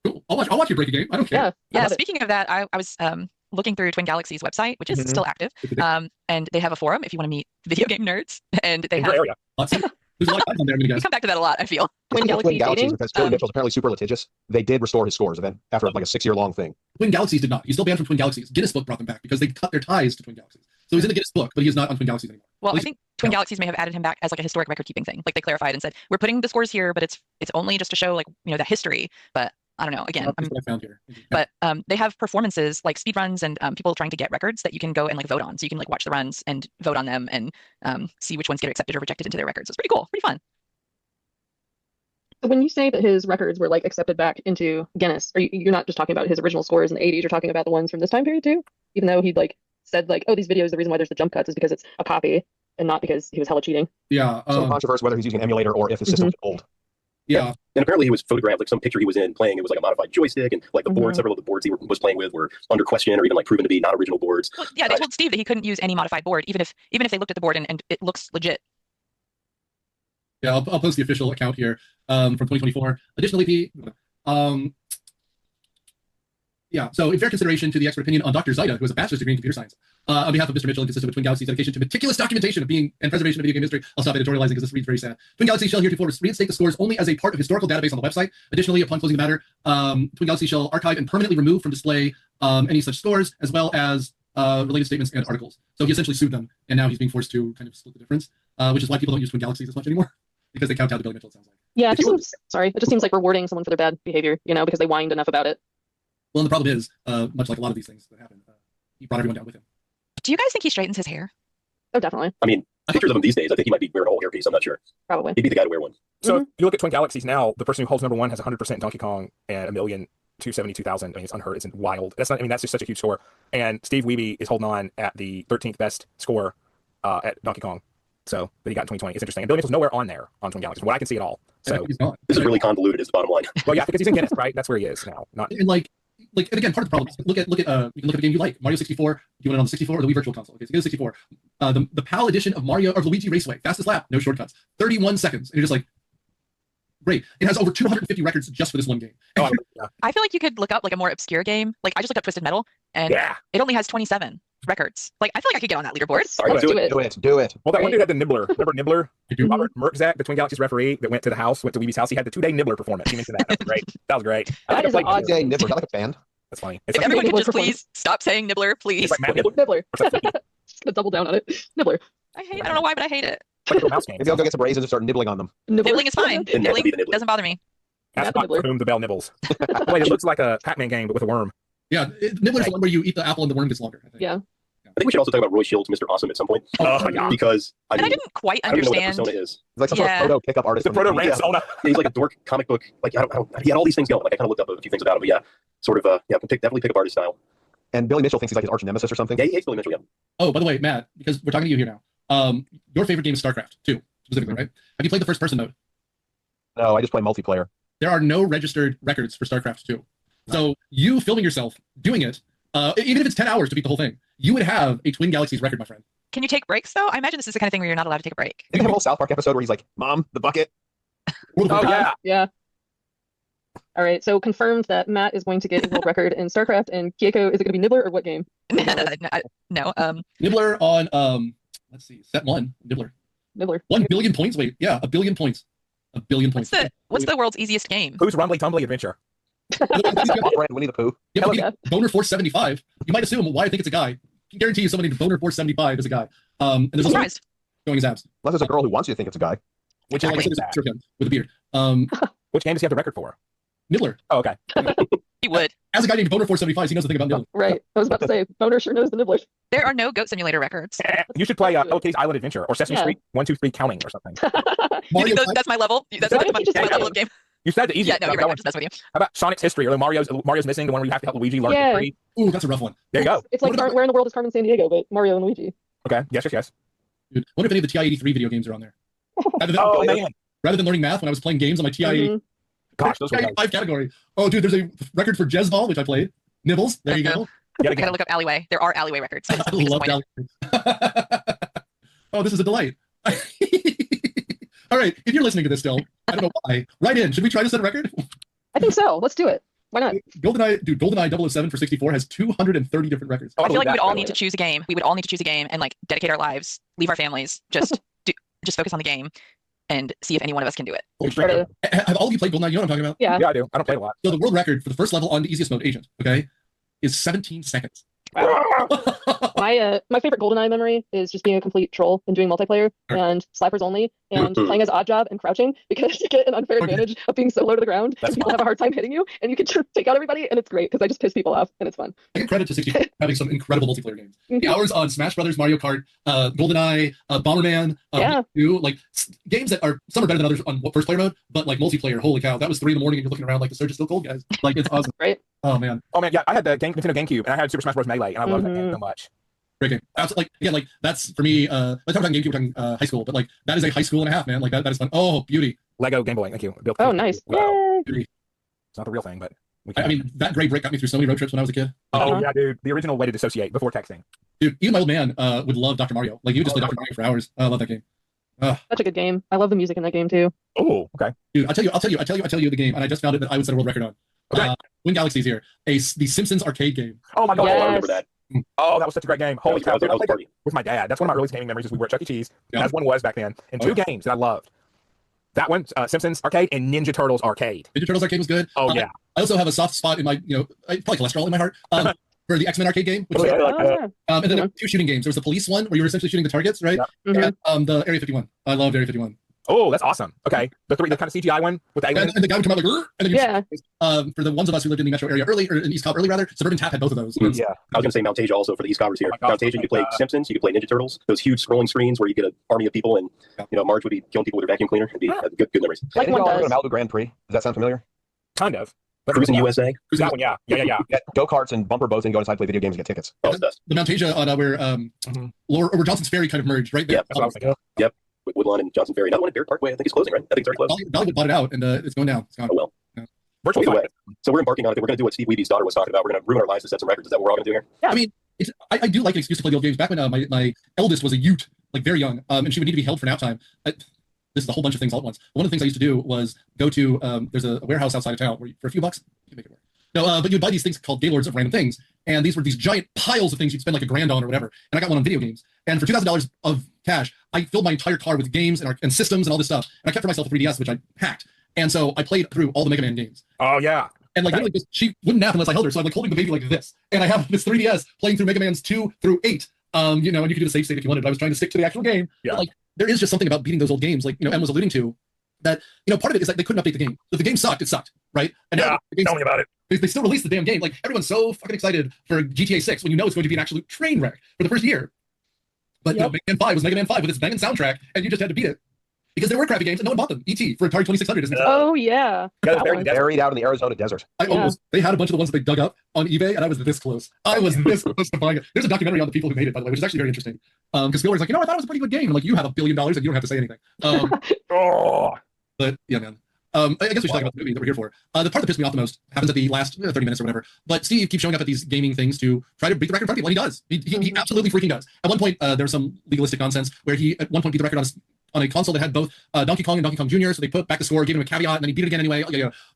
cool, I'll watch you break a game. I don't care. Yeah. Speaking of that, I was looking through Twin Galaxies website, which is still active, and they have a forum if you want to meet video game nerds, and they have. There's a lot of time there. We come back to that a lot, I feel. Twin Galaxies, because Billy Mitchell's apparently super litigious. They did restore his scores then after like a 6-year-long thing. Twin Galaxies did not. He's still banned from Twin Galaxies. Guinness Book brought them back because they cut their ties to Twin Galaxies. So he's in the Guinness Book, but he is not on Twin Galaxies anymore. Well, I think Twin Galaxies may have added him back as like a historic record keeping thing. Like they clarified and said, we're putting the scores here, but it's only just to show like that history. But I don't know. Again, that's what I found here. But they have performances like speed runs and people trying to get records that you can go and like vote on. So you can like watch the runs and vote on them and see which ones get accepted or rejected into their records. It's pretty cool, pretty fun. So when you say that his records were like accepted back into Guinness, you're not just talking about his original scores in the 80s, you're talking about the ones from this time period too? Even though he'd like said like, oh, these videos, the reason why there's the jump cuts is because it's a copy. and not because he was hella cheating. Yeah. Some controversy whether he's using an emulator or if his system is old. Yeah. And apparently he was photographed, like some picture he was in playing, it was like a modified joystick, and like the board, several of the boards he was playing with were under question or even like proven to be not original boards. Well, yeah, they told Steve that he couldn't use any modified board, even if they looked at the board and it looks legit. Yeah, I'll post the official account here from 2024. Additionally, yeah, so in fair consideration to the expert opinion on Dr. Zaida, who has a bachelor's degree in computer science, on behalf of Mr. Mitchell and consistent with Twin Galaxy's dedication to meticulous documentation of being and preservation of video game history, I'll stop editorializing because this reads very sad. Twin Galaxy shall heretofore reinstate the scores only as a part of historical database on the website. Additionally, upon closing the matter, Twin Galaxy shall archive and permanently remove from display any such scores, as well as related statements and articles. So he essentially sued them, and now he's being forced to kind of split the difference, which is why people don't use Twin Galaxies as much anymore, because they count out the Billy Mitchell, it sounds like. Yeah, it just seems like rewarding someone for their bad behavior, because they whined enough about it. Well, and the problem is, much like a lot of these things that happen, he brought everyone down with him. Do you guys think he straightens his hair? Oh, definitely. I mean, pictures of him these days, I think he might be wearing a whole hairpiece. I'm not sure. Probably. He'd be the guy to wear one. So if you look at Twin Galaxies now, the person who holds number one has 100% Donkey Kong and 1,272,000. I mean, it's unheard. It's wild. That's just such a huge score. And Steve Wiebe is holding on at the 13th best score at Donkey Kong. So that he got in 2020. It's interesting. And Billy Mitchell's nowhere on there on Twin Galaxies, from what I can see at all. So this is really convoluted, is the bottom line. Well, yeah, because he's in Guinness, right? That's where he is now. Not and and again, part of the problem is look at you can look at a game you like, Mario 64. Do you want it on the 64 or the Wii Virtual Console? Okay, so get a 64. The PAL edition of Mario or Luigi Raceway, fastest lap, no shortcuts, 31 seconds, and you're just like, great. It has over 250 records just for this one game. oh, yeah. I feel like you could look up like a more obscure game. Like I just looked up Twisted Metal, and it only has 27 records. Like I feel like I could get on that leaderboard. Sorry, Let's do it. Do it. Well, that one dude had the Nibbler. Remember Nibbler? Mhm. Robert Mruczek, the Twin Galaxies referee that went to Wiebe's house. He had the 2-day Nibbler performance. He mentioned that. That was great. That was great. That is like, awesome. Day Nibbler, is that like a band? That's funny. If It's like, everyone could Nibbler just performance. please stop saying Nibbler, please. it's like Matt Nibbler. Nibbler. Or something. Just gonna double down on it. Nibbler. I don't know why, but I hate it. It's like a mouse game. Maybe I'll go get some raisins and start nibbling on them. Nibbling is fine. And that would be the Nibbling Nibbler. doesn't bother me. Ask Matt the not for Nibbler. whom the bell nibbles. Wait, it looks like a Pac-Man game, but with a worm. Yeah, Nibbler's the one where you eat the apple and the worm gets longer. I think. Yeah. I think we should also talk about Roy Shields, Mr. Awesome, at some point. Oh my god. Because And I didn't quite I don't even know what that understand. persona is. He's like some sort of Yeah. proto pickup artist. The from proto the- Ranzona. He's like a dork comic book. Like I don't, he had all these things going. Like I kind of looked up a few things about him, but yeah, sort of definitely pick up artist style. And Billy Mitchell thinks he's like his arch nemesis or something. Yeah, he hates Billy Mitchell. Yeah. Oh, by the way, Matt, because we're talking to you here now. Your favorite game is StarCraft 2, specifically, right? Have you played the first person mode? No, I just play multiplayer. There are no registered records for StarCraft 2. So you filming yourself doing it, even if it's 10 hours to beat the whole thing, you would have a Twin Galaxies record, my friend. Can you take breaks though? I imagine this is the kind of thing where you're not allowed to take a break. Didn't they have a whole South Park episode where he's like, "Mom, the bucket." World of Oh Warcraft. yeah. Yeah. All right. So confirmed that Matt is going to get a world record in StarCraft, and Kieko, is it going to be Nibbler or what game? No. Nibbler on let's see, set 1, Nibbler. Nibbler. 1 billion points. Wait, yeah, 1 billion points. 1 billion points. What's the world's easiest game? Who's Rumbly Tumbly Adventure? Off-brand Winnie the Pooh. Yeah, Oh, but yeah. Boner Force 75. You might assume why I think it's a guy. I can guarantee you somebody named Boner Force 75 is a guy. And there's I'm also surprised. showing his abs. Unless there's a girl who wants you to think it's a guy. Which Like I game said, is there's a that? picture of him with a beard. Which game does he have the record for? Nibbler. Oh, okay. He would. As a guy named Boner Force 75, he knows the thing about Nibbler. Right. I was about to say, Boner sure knows the Nibbler. There are no Goat Simulator records. You should play OK's Island Adventure or Sesame Yeah. Street 1, 2, 3 Counting or something. You Mario think that's my level? That's Why my, didn't you just my say level that? of game. You said the easy. Yeah, no, you're right. I'm just messing with you. How about Sonic's History or Mario's Missing, the one where you have to help Luigi learn Yeah. history? Ooh, that's a rough one. There you go. It's like Where in the World is Carmen Sandiego, but Mario and Luigi. Okay. Yes. Dude, I wonder if any of the TI-83 video games are on there. Rather than, Oh man. rather than learning math when I was playing games on my Mhm. Gosh, those were nice. TI-85 category. Oh, dude, there's a record for Jezball, which I played. Nibbles, there you go. Yet I again. gotta look up Alleyway. There are Alleyway records. I I'm love disappointed. that. Oh, this is a delight. All right, if you're listening to this still, I don't know why. Write in. Should we try to set a record? I think so. Let's do it. Why not? GoldenEye 007 for 064 has 230 different records. Oh, I feel like we that, would all by the need way. to choose a game. We would all need to choose a game and like dedicate our lives, leave our families, just focus on the game, and see if any one of us can do it. Try to- Have all of you played GoldenEye? You know what I'm talking about? Yeah. Yeah, I do. I don't play a lot. So the world record for the first level on the easiest mode, Agent, okay, is 17 seconds. My favorite GoldenEye memory is just being a complete troll and doing multiplayer and slappers only and playing as Oddjob and crouching because you get an unfair Okay. advantage of being so low to the ground That's and people have a hard time hitting you and you can just take out everybody and it's great because I just piss people off and it's fun. I give credit to 64 for having some incredible multiplayer games. The Mhm. hours on Smash Brothers, Mario Kart, GoldenEye, Bomberman, Yeah. like games that are some are better than others on first player mode, but like multiplayer, holy cow, that was 3 in the morning and you're looking around like the surge is still cold, guys. Like it's awesome. Right? Oh man. Oh man, yeah, I had the Nintendo GameCube and I had Super Smash Bros. Melee and I love that game so much. Great game. Like again, like that's for me. By the time we're talking GameCube, we're talking high school, but like that is a high school and a half, man. Like that is fun. Oh, beauty. Lego Game Boy. Thank you. Bill. Oh, nice. Yay. Beauty. It's not the real thing, but I mean, that gray brick got me through so many road trips when I was a kid. Oh yeah, dude. The original way to dissociate before texting. Dude, even my old man would love Dr. Mario. Like you would just play Dr. Mario for hours. I love that game. Such a good game. I love the music in that game too. Oh, okay. Dude, I'll tell you the game, and I just found it that I would set a world record on. Okay. Win Galaxy's here. The Simpsons arcade game. Oh my god, Yes. I remember that. Oh, that was such a great game. Holy cow! I was I played party. it with my dad. That's one of my earliest gaming memories. Is we were at Chuck E. Cheese. Yeah. As one was back then. And two games that I loved. That one, Simpsons arcade, and Ninja Turtles arcade. Ninja Turtles arcade was good. Oh yeah. I also have a soft spot in my, probably cholesterol in my heart for the X-Men arcade game. Which Oh, was, yeah. and then there were two shooting games. There was the police one where you were essentially shooting the targets, right? Yeah. And the Area 51. I loved Area 51. Oh, that's awesome. Okay, the kind of CGI one with the aliens. And the guy would come out like, "Grr," and then Yeah. for the ones of us who lived in the metro area early, or in East Cobb early rather, Suburban Tap had both of those. Yeah. I was going to say Mount Tasia also for the East Cobbers here. Oh my God, Mount Tasia, you could play Simpsons, you could play Ninja Turtles, those huge scrolling screens where you get an army of people, and Marge would be killing people with her vacuum cleaner. It'd be good memories. Like Did one y'all ever go does. to Malibu Grand Prix? Does that sound familiar? Kind of. Cruising USA. That one, yeah. Yeah, go-karts and bumper boats, and go inside, play video games, and get tickets. Oh, it's the best. The Mount Tasia on where Johnson's Ferry kind of merged, right there. Yeah, that's what I was thinking. Yep. With Woodlawn and Johnson Ferry. Another one at Beard Parkway. I think it's closing, right? I think it's already closed. Dollywood bought it out, and it's going down. It's gone. Oh, well. Virtual Either way. flight. So we're embarking on it. We're going to do what Steve Wiebe's daughter was talking about. We're going to ruin our lives to set some records. Is that what we're all going to do here? Yeah. I mean, I do like an excuse to play the old games. Back when my eldest was a ute, like very young, and she would need to be held for nap time. This is a whole bunch of things all at once. One of the things I used to do was go to there's a warehouse outside of town where for a few bucks you can make it work. No, but you'd buy these things called Gaylords of random things, and these were these giant piles of things you'd spend like $1,000 on or whatever. And I got one on video games, and for $2,000 of cash, I filled my entire car with games and systems and all this stuff. And I kept for myself a 3DS, which I hacked, and so I played through all the Mega Man games. Oh yeah. And like literally, she wouldn't nap unless I held her, so I'm like holding the baby like this, and I have this 3DS playing through Mega Man's 2 through 8. And you could do the save state if you wanted. But I was trying to stick to the actual game. Yeah. But, like there is just something about beating those old games, like Em was alluding to, that part of it is like they couldn't update the game. If the game sucked, it sucked, right? And now the Tell me about it. they still released the damn game. Like everyone's so fucking excited for GTA 6 when it's going to be an absolute train wreck for the first year. But Mega Man 5 was Mega Man 5 with its banging soundtrack, and you just had to beat it because there were crappy games and no one bought them. E.T. for Atari 2600 isn't it? Oh yeah. Yeah, Buried out in the Arizona desert. They had a bunch of the ones that they dug up on eBay, and I was this close. I was this close to buying it. There's a documentary on the people who made it, by the way, which is actually very interesting. Because Spielberg's like, I thought it was a pretty good game. I'm like, you have $1 billion and you don't have to say anything. Oh. But yeah, man. I guess we should talk about the movie that we're here for. The part that pissed me off the most happens at the last 30 minutes or whatever. But Steve keeps showing up at these gaming things to try to beat the record in front of people, and he does. He absolutely freaking does. At one point, there was some legalistic nonsense where he at one point beat the record on a console that had both Donkey Kong and Donkey Kong Jr. So they put back the score, gave him a caveat, and then he beat it again anyway.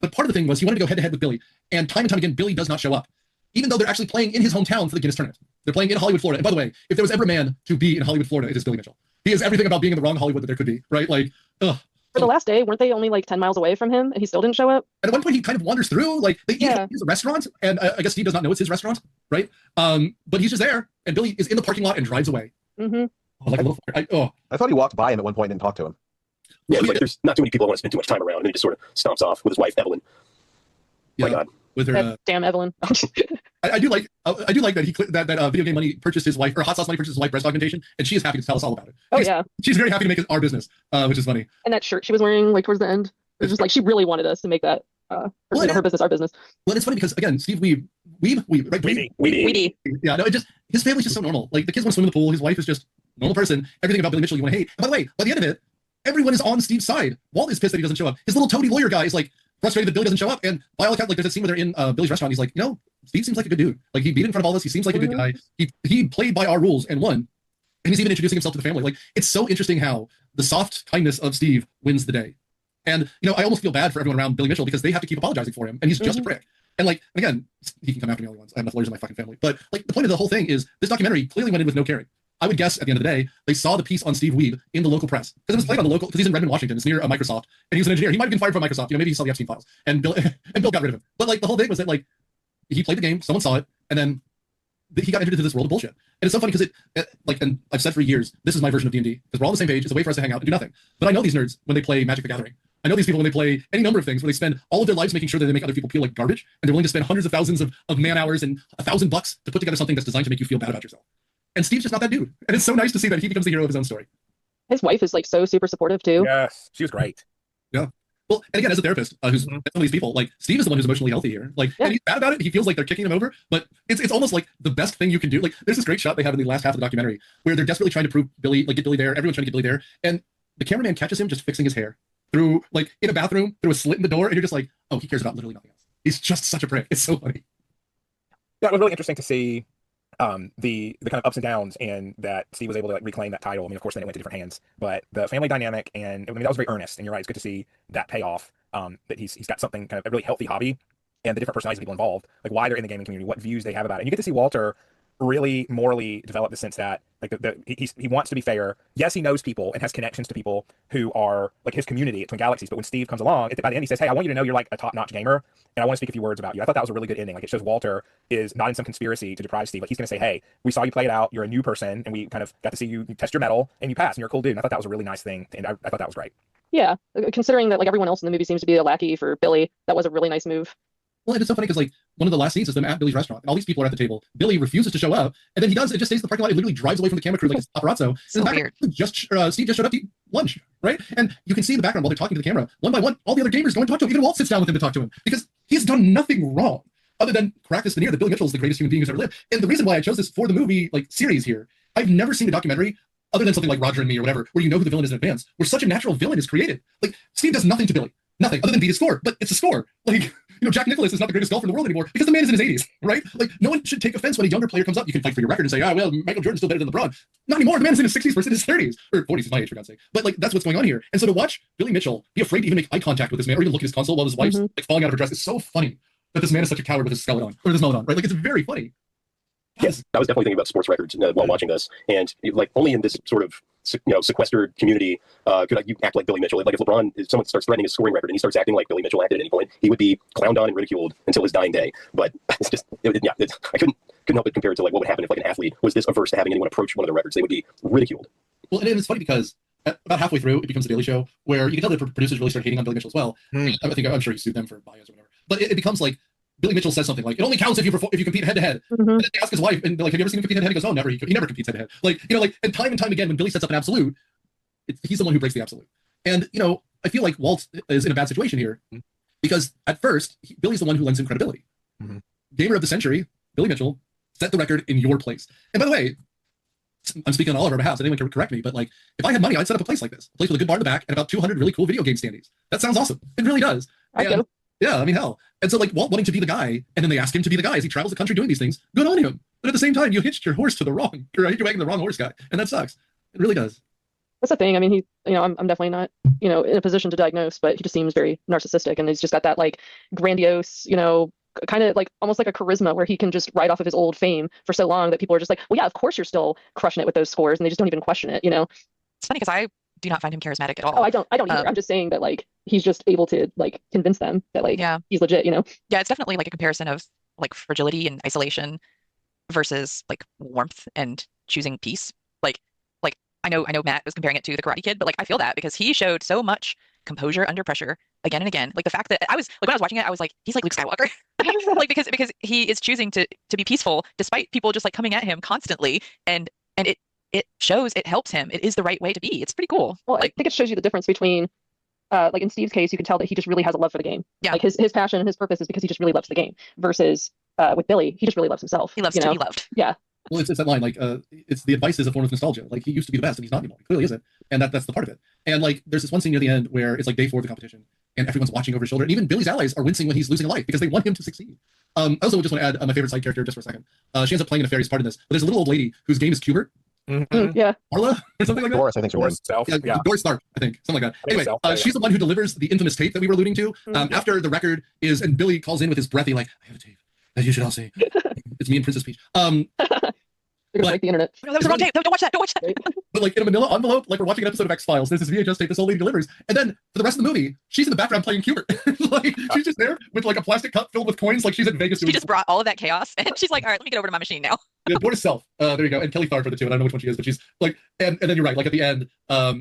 But part of the thing was he wanted to go head to head with Billy, and time again, Billy does not show up, even though they're actually playing in his hometown for the Guinness tournament. They're playing in Hollywood, Florida. And by the way, if there was ever a man to be in Hollywood, Florida, it is Billy Mitchell. He is everything about being in the wrong Hollywood that there could be, right? Like, ugh. For the last day, weren't they only like 10 miles away from him and he still didn't show up? And at one point, he kind of wanders through, like, he has a restaurant, and I guess Steve does not know it's his restaurant, right? But he's just there, and Billy is in the parking lot and drives away. Mm-hmm. Like a little. I thought he walked by him at one point and didn't talk to him. Yeah, like there's not too many people I want to spend too much time around, and then he just sort of stomps off with his wife Evelyn. Yeah, my God. With her. Damn Evelyn. I do like that that video game money purchased his wife, or hot sauce money purchased his wife breast augmentation, and she is happy to tell us all about it. Oh yeah. She's very happy to make it our business, which is funny. And that shirt she was wearing like towards the end, it was just like she really wanted us to make that her business our business. Well, it's funny because again, Steve Wiebe, right? Weedy. Yeah, no, his family's just so normal. Like the kids want to swim in the pool, his wife is just a normal person. Everything about Billy Mitchell you want to hate. And by the way, by the end of it, everyone is on Steve's side. Walt is pissed that he doesn't show up. His little toady lawyer guy is like frustrated that Billy doesn't show up. And by all accounts, like there's a scene where they're in Billy's restaurant. He's like, Steve seems like a good dude. Like he beat in front of all of us. He seems like a good guy. He played by our rules and won. And he's even introducing himself to the family. Like it's so interesting how the soft kindness of Steve wins the day. And I almost feel bad for everyone around Billy Mitchell because they have to keep apologizing for him, and he's just a prick. And like, again, he can come after me all he wants. I have enough lawyers in my fucking family. But like, the point of the whole thing is this documentary clearly went in with no caring. I would guess at the end of the day, they saw the piece on Steve Wiebe in the local press because it was played on the local. Because he's in Redmond, Washington. It's near Microsoft, and he was an engineer. He might have been fired from Microsoft. Maybe he saw the Epstein files, and Bill got rid of him. But like, the whole thing was that like, he played the game, someone saw it, and then he got entered into this world of bullshit. And it's so funny because and I've said for years, this is my version of D&D because we're all on the same page. It's a way for us to hang out and do nothing. But I know these nerds when they play Magic the Gathering. I know these people when they play any number of things where they spend all of their lives making sure that they make other people feel like garbage, and they're willing to spend hundreds of thousands of man hours and $1,000 to put together something that's designed to make you feel bad about yourself. And Steve's just not that dude. And it's so nice to see that he becomes the hero of his own story. His wife is like so super supportive too. Yes, she was great. Yeah. Well, and again, as a therapist who's some of these people, like Steve is the one who's emotionally healthy here. Like, and he's bad about it. He feels like they're kicking him over, but it's almost like the best thing you can do. Like, there's this great shot they have in the last half of the documentary where they're desperately trying to prove Billy, like get Billy there. Everyone's trying to get Billy there, and the cameraman catches him just fixing his hair through, like, in a bathroom through a slit in the door, and you're just like, oh, he cares about literally nothing else. He's just such a prick. It's so funny. Yeah, it was really interesting to see the kind of ups and downs, and that Steve was able to like reclaim that title. I mean, of course, then it went to different hands, but the family dynamic, and I mean, that was very earnest. And you're right, it's good to see that pay off. That he's got something kind of a really healthy hobby, and the different personalities of people involved, like why they're in the gaming community, what views they have about it. And you get to see Walter really morally develop the sense that like he wants to be fair. Yes, he knows people and has connections to people who are like his community at Twin Galaxies. But when Steve comes along, by the end he says, "Hey, I want you to know you're like a top-notch gamer, and I want to speak a few words about you." I thought that was a really good ending. Like, it shows Walter is not in some conspiracy to deprive Steve. Like, he's going to say, "Hey, we saw you play it out. You're a new person, and we kind of got to see you test your mettle, and you passed, and you're a cool dude." And I thought that was a really nice thing, and I thought that was great. Yeah, considering that like everyone else in the movie seems to be a lackey for Billy, that was a really nice move. Well, and it's so funny because like one of the last scenes is them at Billy's restaurant, and all these people are at the table. Billy refuses to show up, and then he does. It just stays in the parking lot and literally drives away from the camera crew like it's paparazzo. So weird. Steve just showed up to eat lunch, right? And you can see in the background while they're talking to the camera, one by one, all the other gamers go and talk to him. Even Walt sits down with him to talk to him because he's done nothing wrong other than crack this veneer that Billy Mitchell is the greatest human being who's ever lived. And the reason why I chose this for the movie like series here, I've never seen a documentary other than something like Roger and Me or whatever, where you know who the villain is in advance, where such a natural villain is created. Like, Steve does nothing to Billy. Nothing other than beat his score, but it's a score. Like, Jack Nicklaus is not the greatest golfer in the world anymore because the man is in his 80s, right? Like, no one should take offense when a younger player comes up. You can fight for your record and say, well, Michael Jordan's still better than LeBron. Not anymore. The man's in his 60s versus his 30s. Or 40s is my age, for God's sake. But, like, that's what's going on here. And so to watch Billy Mitchell be afraid to even make eye contact with this man or even look at his console while his wife's like falling out of her dress is so funny that this man is such a coward with his skeleton on, or this mullet on, right? Like, it's very funny. Yes, I was definitely thinking about sports records while watching this, and like only in this sort of sequestered community could you act like Billy Mitchell. Like, if someone starts threatening his scoring record and he starts acting like Billy Mitchell acted at any point, he would be clowned on and ridiculed until his dying day. But it's just, I couldn't help but compare it to like what would happen if like an athlete was this averse to having anyone approach one of the records. They would be ridiculed. Well, and it's funny because about halfway through, it becomes a Daily Show where you can tell that the producers really start hating on Billy Mitchell as well. I'm sure he sued them for bias or whatever. But it becomes like Billy Mitchell says something like, "It only counts if you compete head to head." And then they ask his wife, and like, "Have you ever seen him compete head to head?" He goes, "Oh, never. He never competes head to head." Like, like, and time again, when Billy sets up an absolute, he's the one who breaks the absolute. And I feel like Walt is in a bad situation here because at first Billy's the one who lends him credibility. Gamer of the century, Billy Mitchell set the record in your place. And by the way, I'm speaking on all of our behalf, so anyone can correct me, but like, if I had money, I'd set up a place like this, a place with a good bar in the back and about 200 really cool video game standees. That sounds awesome. It really does. Yeah, I mean, hell. And so, like, Walt wanting to be the guy, and then they ask him to be the guy as he travels the country doing these things. Good on him. But at the same time, you hitched your horse to the wrong, you're wagging the wrong horse, guy. And that sucks. It really does. That's the thing. I mean, I'm definitely not, in a position to diagnose, but he just seems very narcissistic, and he's just got that, like, grandiose, kind of like almost like a charisma where he can just ride off of his old fame for so long that people are just like, well, yeah, of course you're still crushing it with those scores, and they just don't even question it, It's funny because I do not find him charismatic at all. Oh, I don't either. I'm just saying that like he's just able to like convince them that like he's legit, Yeah, it's definitely like a comparison of like fragility and isolation versus like warmth and choosing peace. Like I know Matt was comparing it to the Karate Kid, but like I feel that because he showed so much composure under pressure again and again. Like the fact that I was like when I was watching it, I was like, he's like Luke Skywalker. Like because he is choosing to be peaceful despite people just like coming at him constantly, and it shows, it helps him. It is the right way to be. It's pretty cool. Well, I think it shows you the difference between, like in Steve's case, you can tell that he just really has a love for the game. Yeah. Like his passion and his purpose is because he just really loves the game. Versus with Billy, he just really loves himself. He loves to be loved. Yeah. Well, it's that line, like, it's the advice is a form of nostalgia. Like, he used to be the best, and he's not anymore. He clearly isn't. And that's the part of it. And, like, there's this one scene near the end where it's, like, day 4 of the competition, and everyone's watching over his shoulder. And even Billy's allies are wincing when he's losing a life because they want him to succeed. I also just want to add my favorite side character just for a second. She ends up playing a nefarious part in this. But there's a little old lady whose game is Cubert. Yeah. Arla or something like that? Doris, I think is her name. Self, yeah. Doris Stark, I think. Something like that. Anyway, she's the one who delivers the infamous tape that we were alluding to. After the record is, and Billy calls in with his breathy, like, I have a tape that you should all see. It's me and Princess Peach. They're gonna break the internet. No, that was the wrong tape. Don't watch that. Don't watch that. But like in a manila envelope, like we're watching an episode of X-Files, there's this VHS tape this old lady delivers. And then for the rest of the movie, she's in the background playing Cubert. Like she's just there with like a plastic cup filled with coins, like she's in Vegas. She just brought all of that chaos, and she's like, all right, let me get over to my machine now. Yeah, Board Self. There you go. And Kelly Tharp for the two. And I don't know which one she is, but she's like, and then you're right. Like at the end,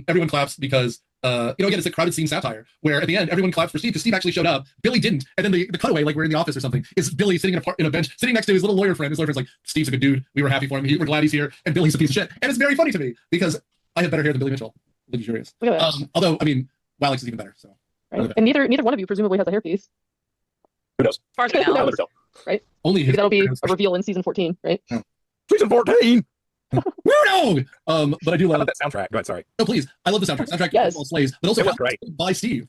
everyone claps because again, it's a crowded scene satire where at the end everyone claps for Steve because Steve actually showed up. Billy didn't. And then the cutaway, like we're in the office or something, is Billy sitting in a bench, sitting next to his little lawyer friend. His lawyer friend's like, Steve's a good dude. We were happy for him. We're glad he's here. And Billy's a piece of shit. And it's very funny to me because I have better hair than Billy Mitchell. Luxurious. Look at that. Although, I mean, Walex is even better. So right? Okay. And neither one of you presumably has a hairpiece. Who knows? As far as we Who know. knows? Never tell. Only Maybe his that'll be a reveal in season 14, right? Season 14. Weirdo! But I do I love love that soundtrack. Go ahead, sorry. No, please. I love the soundtrack. Soundtrack Yes. slays, but also It was great. by Steve.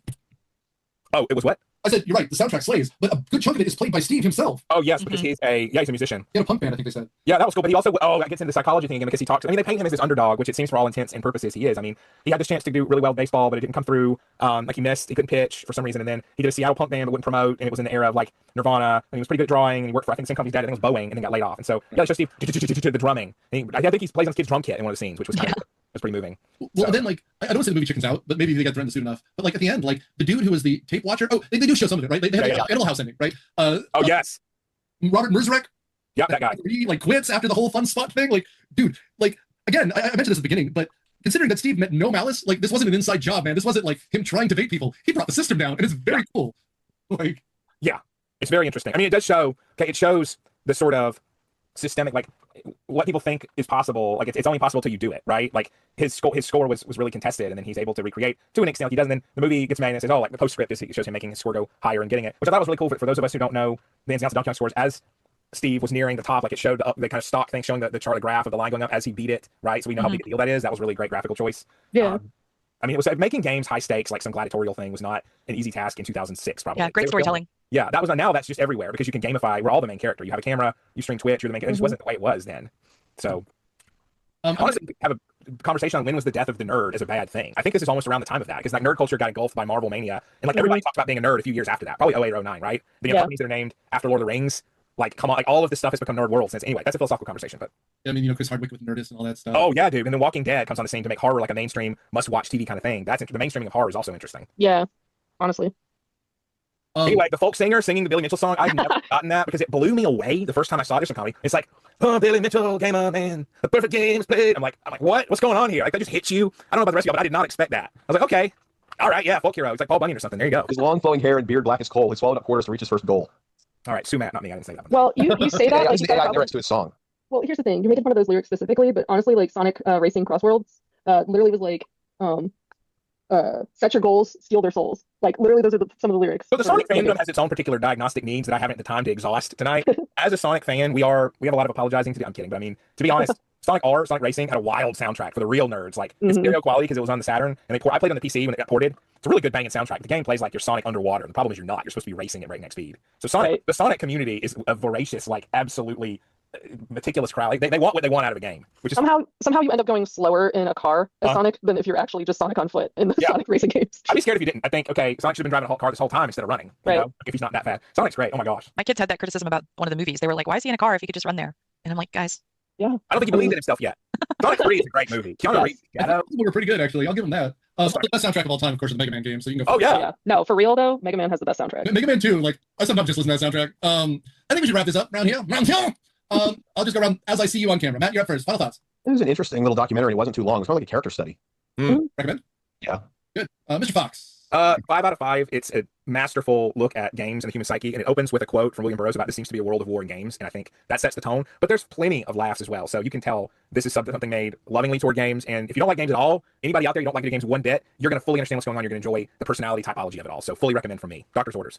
Oh, it was what? I said, you're right, the soundtrack slays, but a good chunk of it is played by Steve himself. Oh, yes, because he's a musician. He had a punk band, I think they said. Yeah, that was cool. But he also, that gets into the psychology thing again because he talks. I mean, they paint him as this underdog, which it seems for all intents and purposes he is. I mean, he had this chance to do really well with baseball, but it didn't come through. Like he missed, he couldn't pitch for some reason, and then he did a Seattle punk band but wouldn't promote, and it was in the era of like Nirvana, and he was pretty good at drawing, and he worked for I think the same company's dad, I think it was Boeing, and then got laid off. And so yeah, it's just Steve the drumming. And I think he plays on his kid's drum kit in one of the scenes, which was kind of was pretty moving. Well, then, like, I don't want to say the movie chickens out, but maybe they got threatened soon enough. But, like, at the end, like, the dude who was the tape watcher, they do show some of it, right? They have the Animal House ending, right? Yes. Robert Mruczek, Yeah, that guy. he, like, quits after the whole fun spot thing. Like, dude, like, again, I mentioned this at the beginning, but considering that Steve meant no malice, like, this wasn't an inside job, man. This wasn't, like, him trying to bait people. He brought the system down, and it's very cool. Like, yeah, it's very interesting. I mean, it does show, it shows the sort of systemic, like, what people think is possible. Like, it's only possible till you do it, right? Like, his score was really contested, and then he's able to recreate to an extent. He does, and then the movie gets made and it says, oh, like, the postscript is, it shows him making his score go higher and getting it, which I thought was really cool for those of us who don't know the ins and outs of Donkey Kong scores. As Steve was nearing the top, like, it showed the kind of stock thing showing the chart, the graph of the line going up as he beat it, right? So we know how big a deal that is. That was a really great graphical choice. Yeah. I mean, it was making games high stakes, like some gladiatorial thing, was not an easy task in 2006, probably. Yeah, great storytelling. Yeah, that was now that's just everywhere because you can gamify. We're all the main character. You have a camera, you stream Twitch, you're the main character. It just wasn't the way it was then. So, honestly, have a conversation on when was the death of the nerd as a bad thing. I think this is almost around the time of that because like nerd culture got engulfed by Marvel mania, and like everybody talked about being a nerd a few years after that, probably 08 or 09, right? The companies that are named after Lord of the Rings, like come on, like all of this stuff has become nerd world since. Anyway, that's a philosophical conversation, but I mean, Chris Hardwick with Nerdist and all that stuff. oh yeah, dude. And then Walking Dead comes on the scene to make horror like a mainstream must-watch TV kind of thing. That's the mainstreaming of horror is also interesting. Yeah, honestly. Anyway, the folk singer singing the Billy Mitchell song, I've never gotten that because it blew me away the first time I saw additional comedy. It's like, oh, Billy Mitchell, gamer man, the perfect game is played. I'm like, what? What's going on here? Like, that just hits you. I don't know about the rest of y'all, but I did not expect that. I was like, okay, all right, yeah, folk hero. It's like Paul Bunyan or something. There you go. His long flowing hair and beard black as coal. He swallowed up quarters to reach his first goal. All right, Sumat, not me. I didn't say that one. Well, you say that. Yeah, Like, the AI lyrics to his song. well, here's the thing. You're making fun of those lyrics specifically, but honestly, like Sonic Racing Crossworlds literally was like, set your goals, steal their souls. Like, literally, those are some of the lyrics. So the Sonic fandom has its own particular diagnostic needs that I haven't had the time to exhaust tonight. As a Sonic fan, we have a lot of apologizing to do. I'm kidding, but I mean, to be honest, Sonic Racing had a wild soundtrack for the real nerds. Like, it's stereo quality because it was on the Saturn, and I played on the PC when it got ported. It's a really good banging soundtrack. The game plays like you're Sonic underwater. The problem is you're not. You're supposed to be racing at breakneck speed. So the Sonic community is a voracious, like, absolutely meticulous crowd. Like, they want what they want out of a game, which is somehow you end up going slower in a car as Sonic than if you're actually just Sonic on foot in the Sonic racing games. I'd be scared if you didn't. I think, okay, Sonic should have been driving a car this whole time instead of running. You know, if he's not that fast. Sonic's great. Oh my gosh. My kids had that criticism about one of the movies. They were like, why is he in a car if he could just run there? And I'm like, guys. Yeah. I don't think he believed in himself yet. Sonic 3 is a great movie. Keanu Reeves, People were pretty good, actually. I'll give them that. The best soundtrack of all time, of course, is the Mega Man game. So you can go. Oh yeah. No, for real though, Mega Man has the best soundtrack. Mega Man 2, like I sometimes just listen to that soundtrack. I think we should wrap this up around here. I'll just go around as I see you on camera. Matt, you're up first. Final thoughts. It was an interesting little documentary. It wasn't too long. It was more like a character study. Recommend? Yeah. Good. Mr. Fox. 5 out of 5. It's a masterful look at games and the human psyche, and it opens with a quote from William Burroughs about this seems to be a world of war in games, and I think that sets the tone. But there's plenty of laughs as well, so you can tell this is something made lovingly toward games. And if you don't like games at all, anybody out there you don't like video games one bit, you're going to fully understand what's going on. You're going to enjoy the personality typology of it all. So fully recommend from me. Doctor's orders.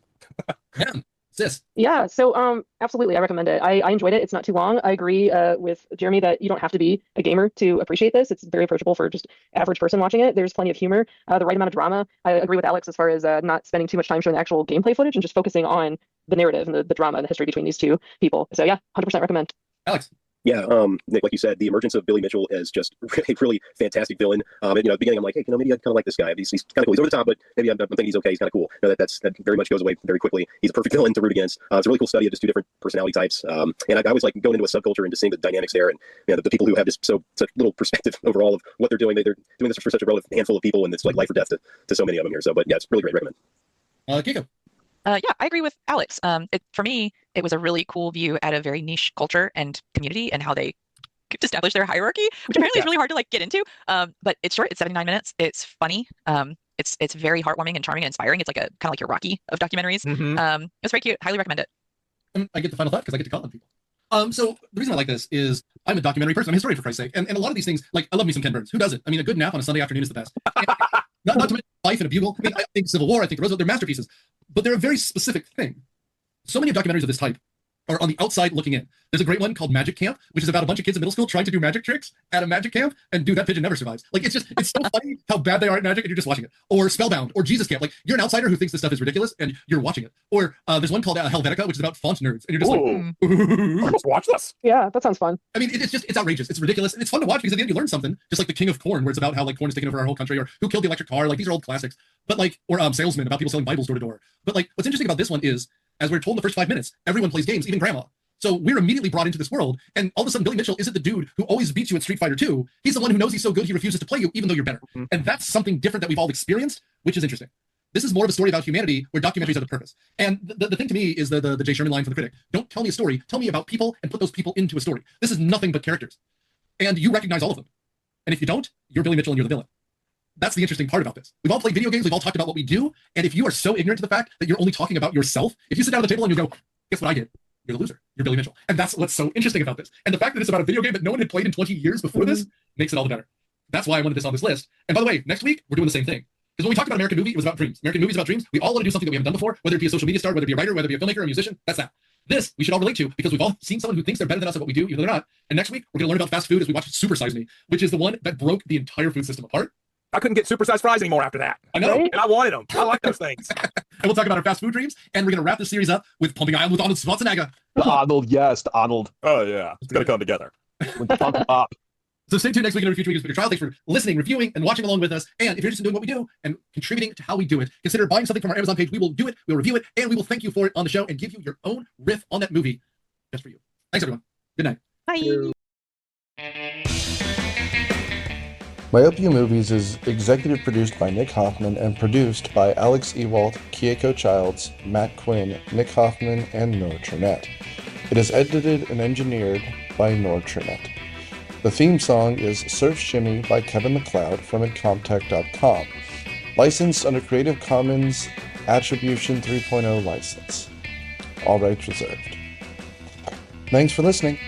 Sis. Yeah, so absolutely, I recommend it. I enjoyed it. It's not too long. I agree with Jeremy that you don't have to be a gamer to appreciate this. It's very approachable for just average person watching it. There's plenty of humor, the right amount of drama. I agree with Alex as far as not spending too much time showing the actual gameplay footage and just focusing on the narrative and the drama and the history between these two people. So yeah, 100% recommend. Alex. Yeah, Nick, like you said, the emergence of Billy Mitchell as just really fantastic villain. And, at the beginning, I'm like, hey, maybe I kind of like this guy. He's kind of cool. He's over the top, but maybe I'm thinking he's okay. He's kind of cool. That very much goes away very quickly. He's a perfect villain to root against. It's a really cool study of just two different personality types. And I was like going into a subculture and just seeing the dynamics there, and the people who have just such little perspective overall of what they're doing. They're doing this for such a relative handful of people, and it's like life or death to so many of them here. So, but yeah, it's really great. Recommend. Kiko. Yeah, I agree with Alex. For me, it was a really cool view at a very niche culture and community and how they establish their hierarchy, which apparently is really hard to get into. But it's short. It's 79 minutes. It's funny. It's very heartwarming and charming and inspiring. It's like kind of like your Rocky of documentaries. It's very cute. Highly recommend it. I get the final thought because I get to call on people. So the reason I like this is I'm a documentary person. I'm a historian, for Christ's sake. And a lot of these things, like I love me some Ken Burns. Who doesn't? I mean, a good nap on a Sunday afternoon is the best. Not to mention Life and a Bugle. I mean, I think Civil War, I think Roosevelt, they're masterpieces, but they're a very specific thing. So many documentaries of this type are on the outside looking in. There's a great one called Magic Camp, which is about a bunch of kids in middle school trying to do magic tricks at a magic camp, and dude, that pigeon never survives. Like, it's so funny how bad they are at magic, and you're just watching it. Or Spellbound, or Jesus Camp. Like, you're an outsider who thinks this stuff is ridiculous, and you're watching it. Or there's one called Helvetica, which is about font nerds, and you're just like, let's watch this. Yeah, that sounds fun. I mean, it's outrageous. It's ridiculous, and it's fun to watch because at the end you learn something. Just like The King of Corn, where it's about how like corn is taking over our whole country, or who killed the electric car. Like, these are old classics. But like, or Salesman, about people selling Bibles door to door. But like, what's interesting about this one is, as we're told in the first 5 minutes, everyone plays games, even grandma. So we're immediately brought into this world, and all of a sudden Billy Mitchell isn't the dude who always beats you at Street Fighter 2. He's the one who knows he's so good he refuses to play you even though you're better. And that's something different that we've all experienced, which is interesting. This is more of a story about humanity where documentaries have a purpose. And the thing to me is the Jay Sherman line from The Critic. Don't tell me a story, tell me about people and put those people into a story. This is nothing but characters. And you recognize all of them. And if you don't, you're Billy Mitchell and you're the villain. That's the interesting part about this. We've all played video games, we've all talked about what we do, and if you are so ignorant to the fact that you're only talking about yourself, if you sit down at the table and you go, guess what I did? You're the loser. You're Billy Mitchell. And that's what's so interesting about this. And the fact that it's about a video game that no one had played in 20 years before this makes it all the better. That's why I wanted this on this list. And by the way, next week, we're doing the same thing. Because when we talked about American Movie, it was about dreams. American Movie is about dreams. We all want to do something that we haven't done before, whether it be a social media star, whether it be a writer, whether it be a filmmaker, or a musician. That's that. This, we should all relate to because we've all seen someone who thinks they're better than us at what we do, even though they're not. And next week, we're going to learn about fast food as we watch Super Size Me, which is the one that broke the entire food system apart. I couldn't get supersized fries anymore after that. I know. And I wanted them. I like those things. And we'll talk about our fast food dreams, and we're going to wrap this series up with Pumping Iron with Arnold Schwarzenegger. The Arnold, yes, the Arnold. Oh, yeah. It's going to come together. With the pump up. So stay tuned next week in our future weeks for your trial. Thanks for listening, reviewing, and watching along with us. And if you're interested in doing what we do and contributing to how we do it, consider buying something from our Amazon page. We will do it, we'll review it, and we will thank you for it on the show and give you your own riff on that movie just for you. Thanks, everyone. Good night. Bye. Myopia Movies is executive produced by Nick Hoffman and produced by Alex Ewalt, Kieko Childs, Matt Quinn, Nick Hoffman, and Noah Trinette. It is edited and engineered by Noah Trinette. The theme song is Surf Shimmy by Kevin MacLeod from Incomptech.com. Licensed under Creative Commons Attribution 3.0 license. All rights reserved. Thanks for listening.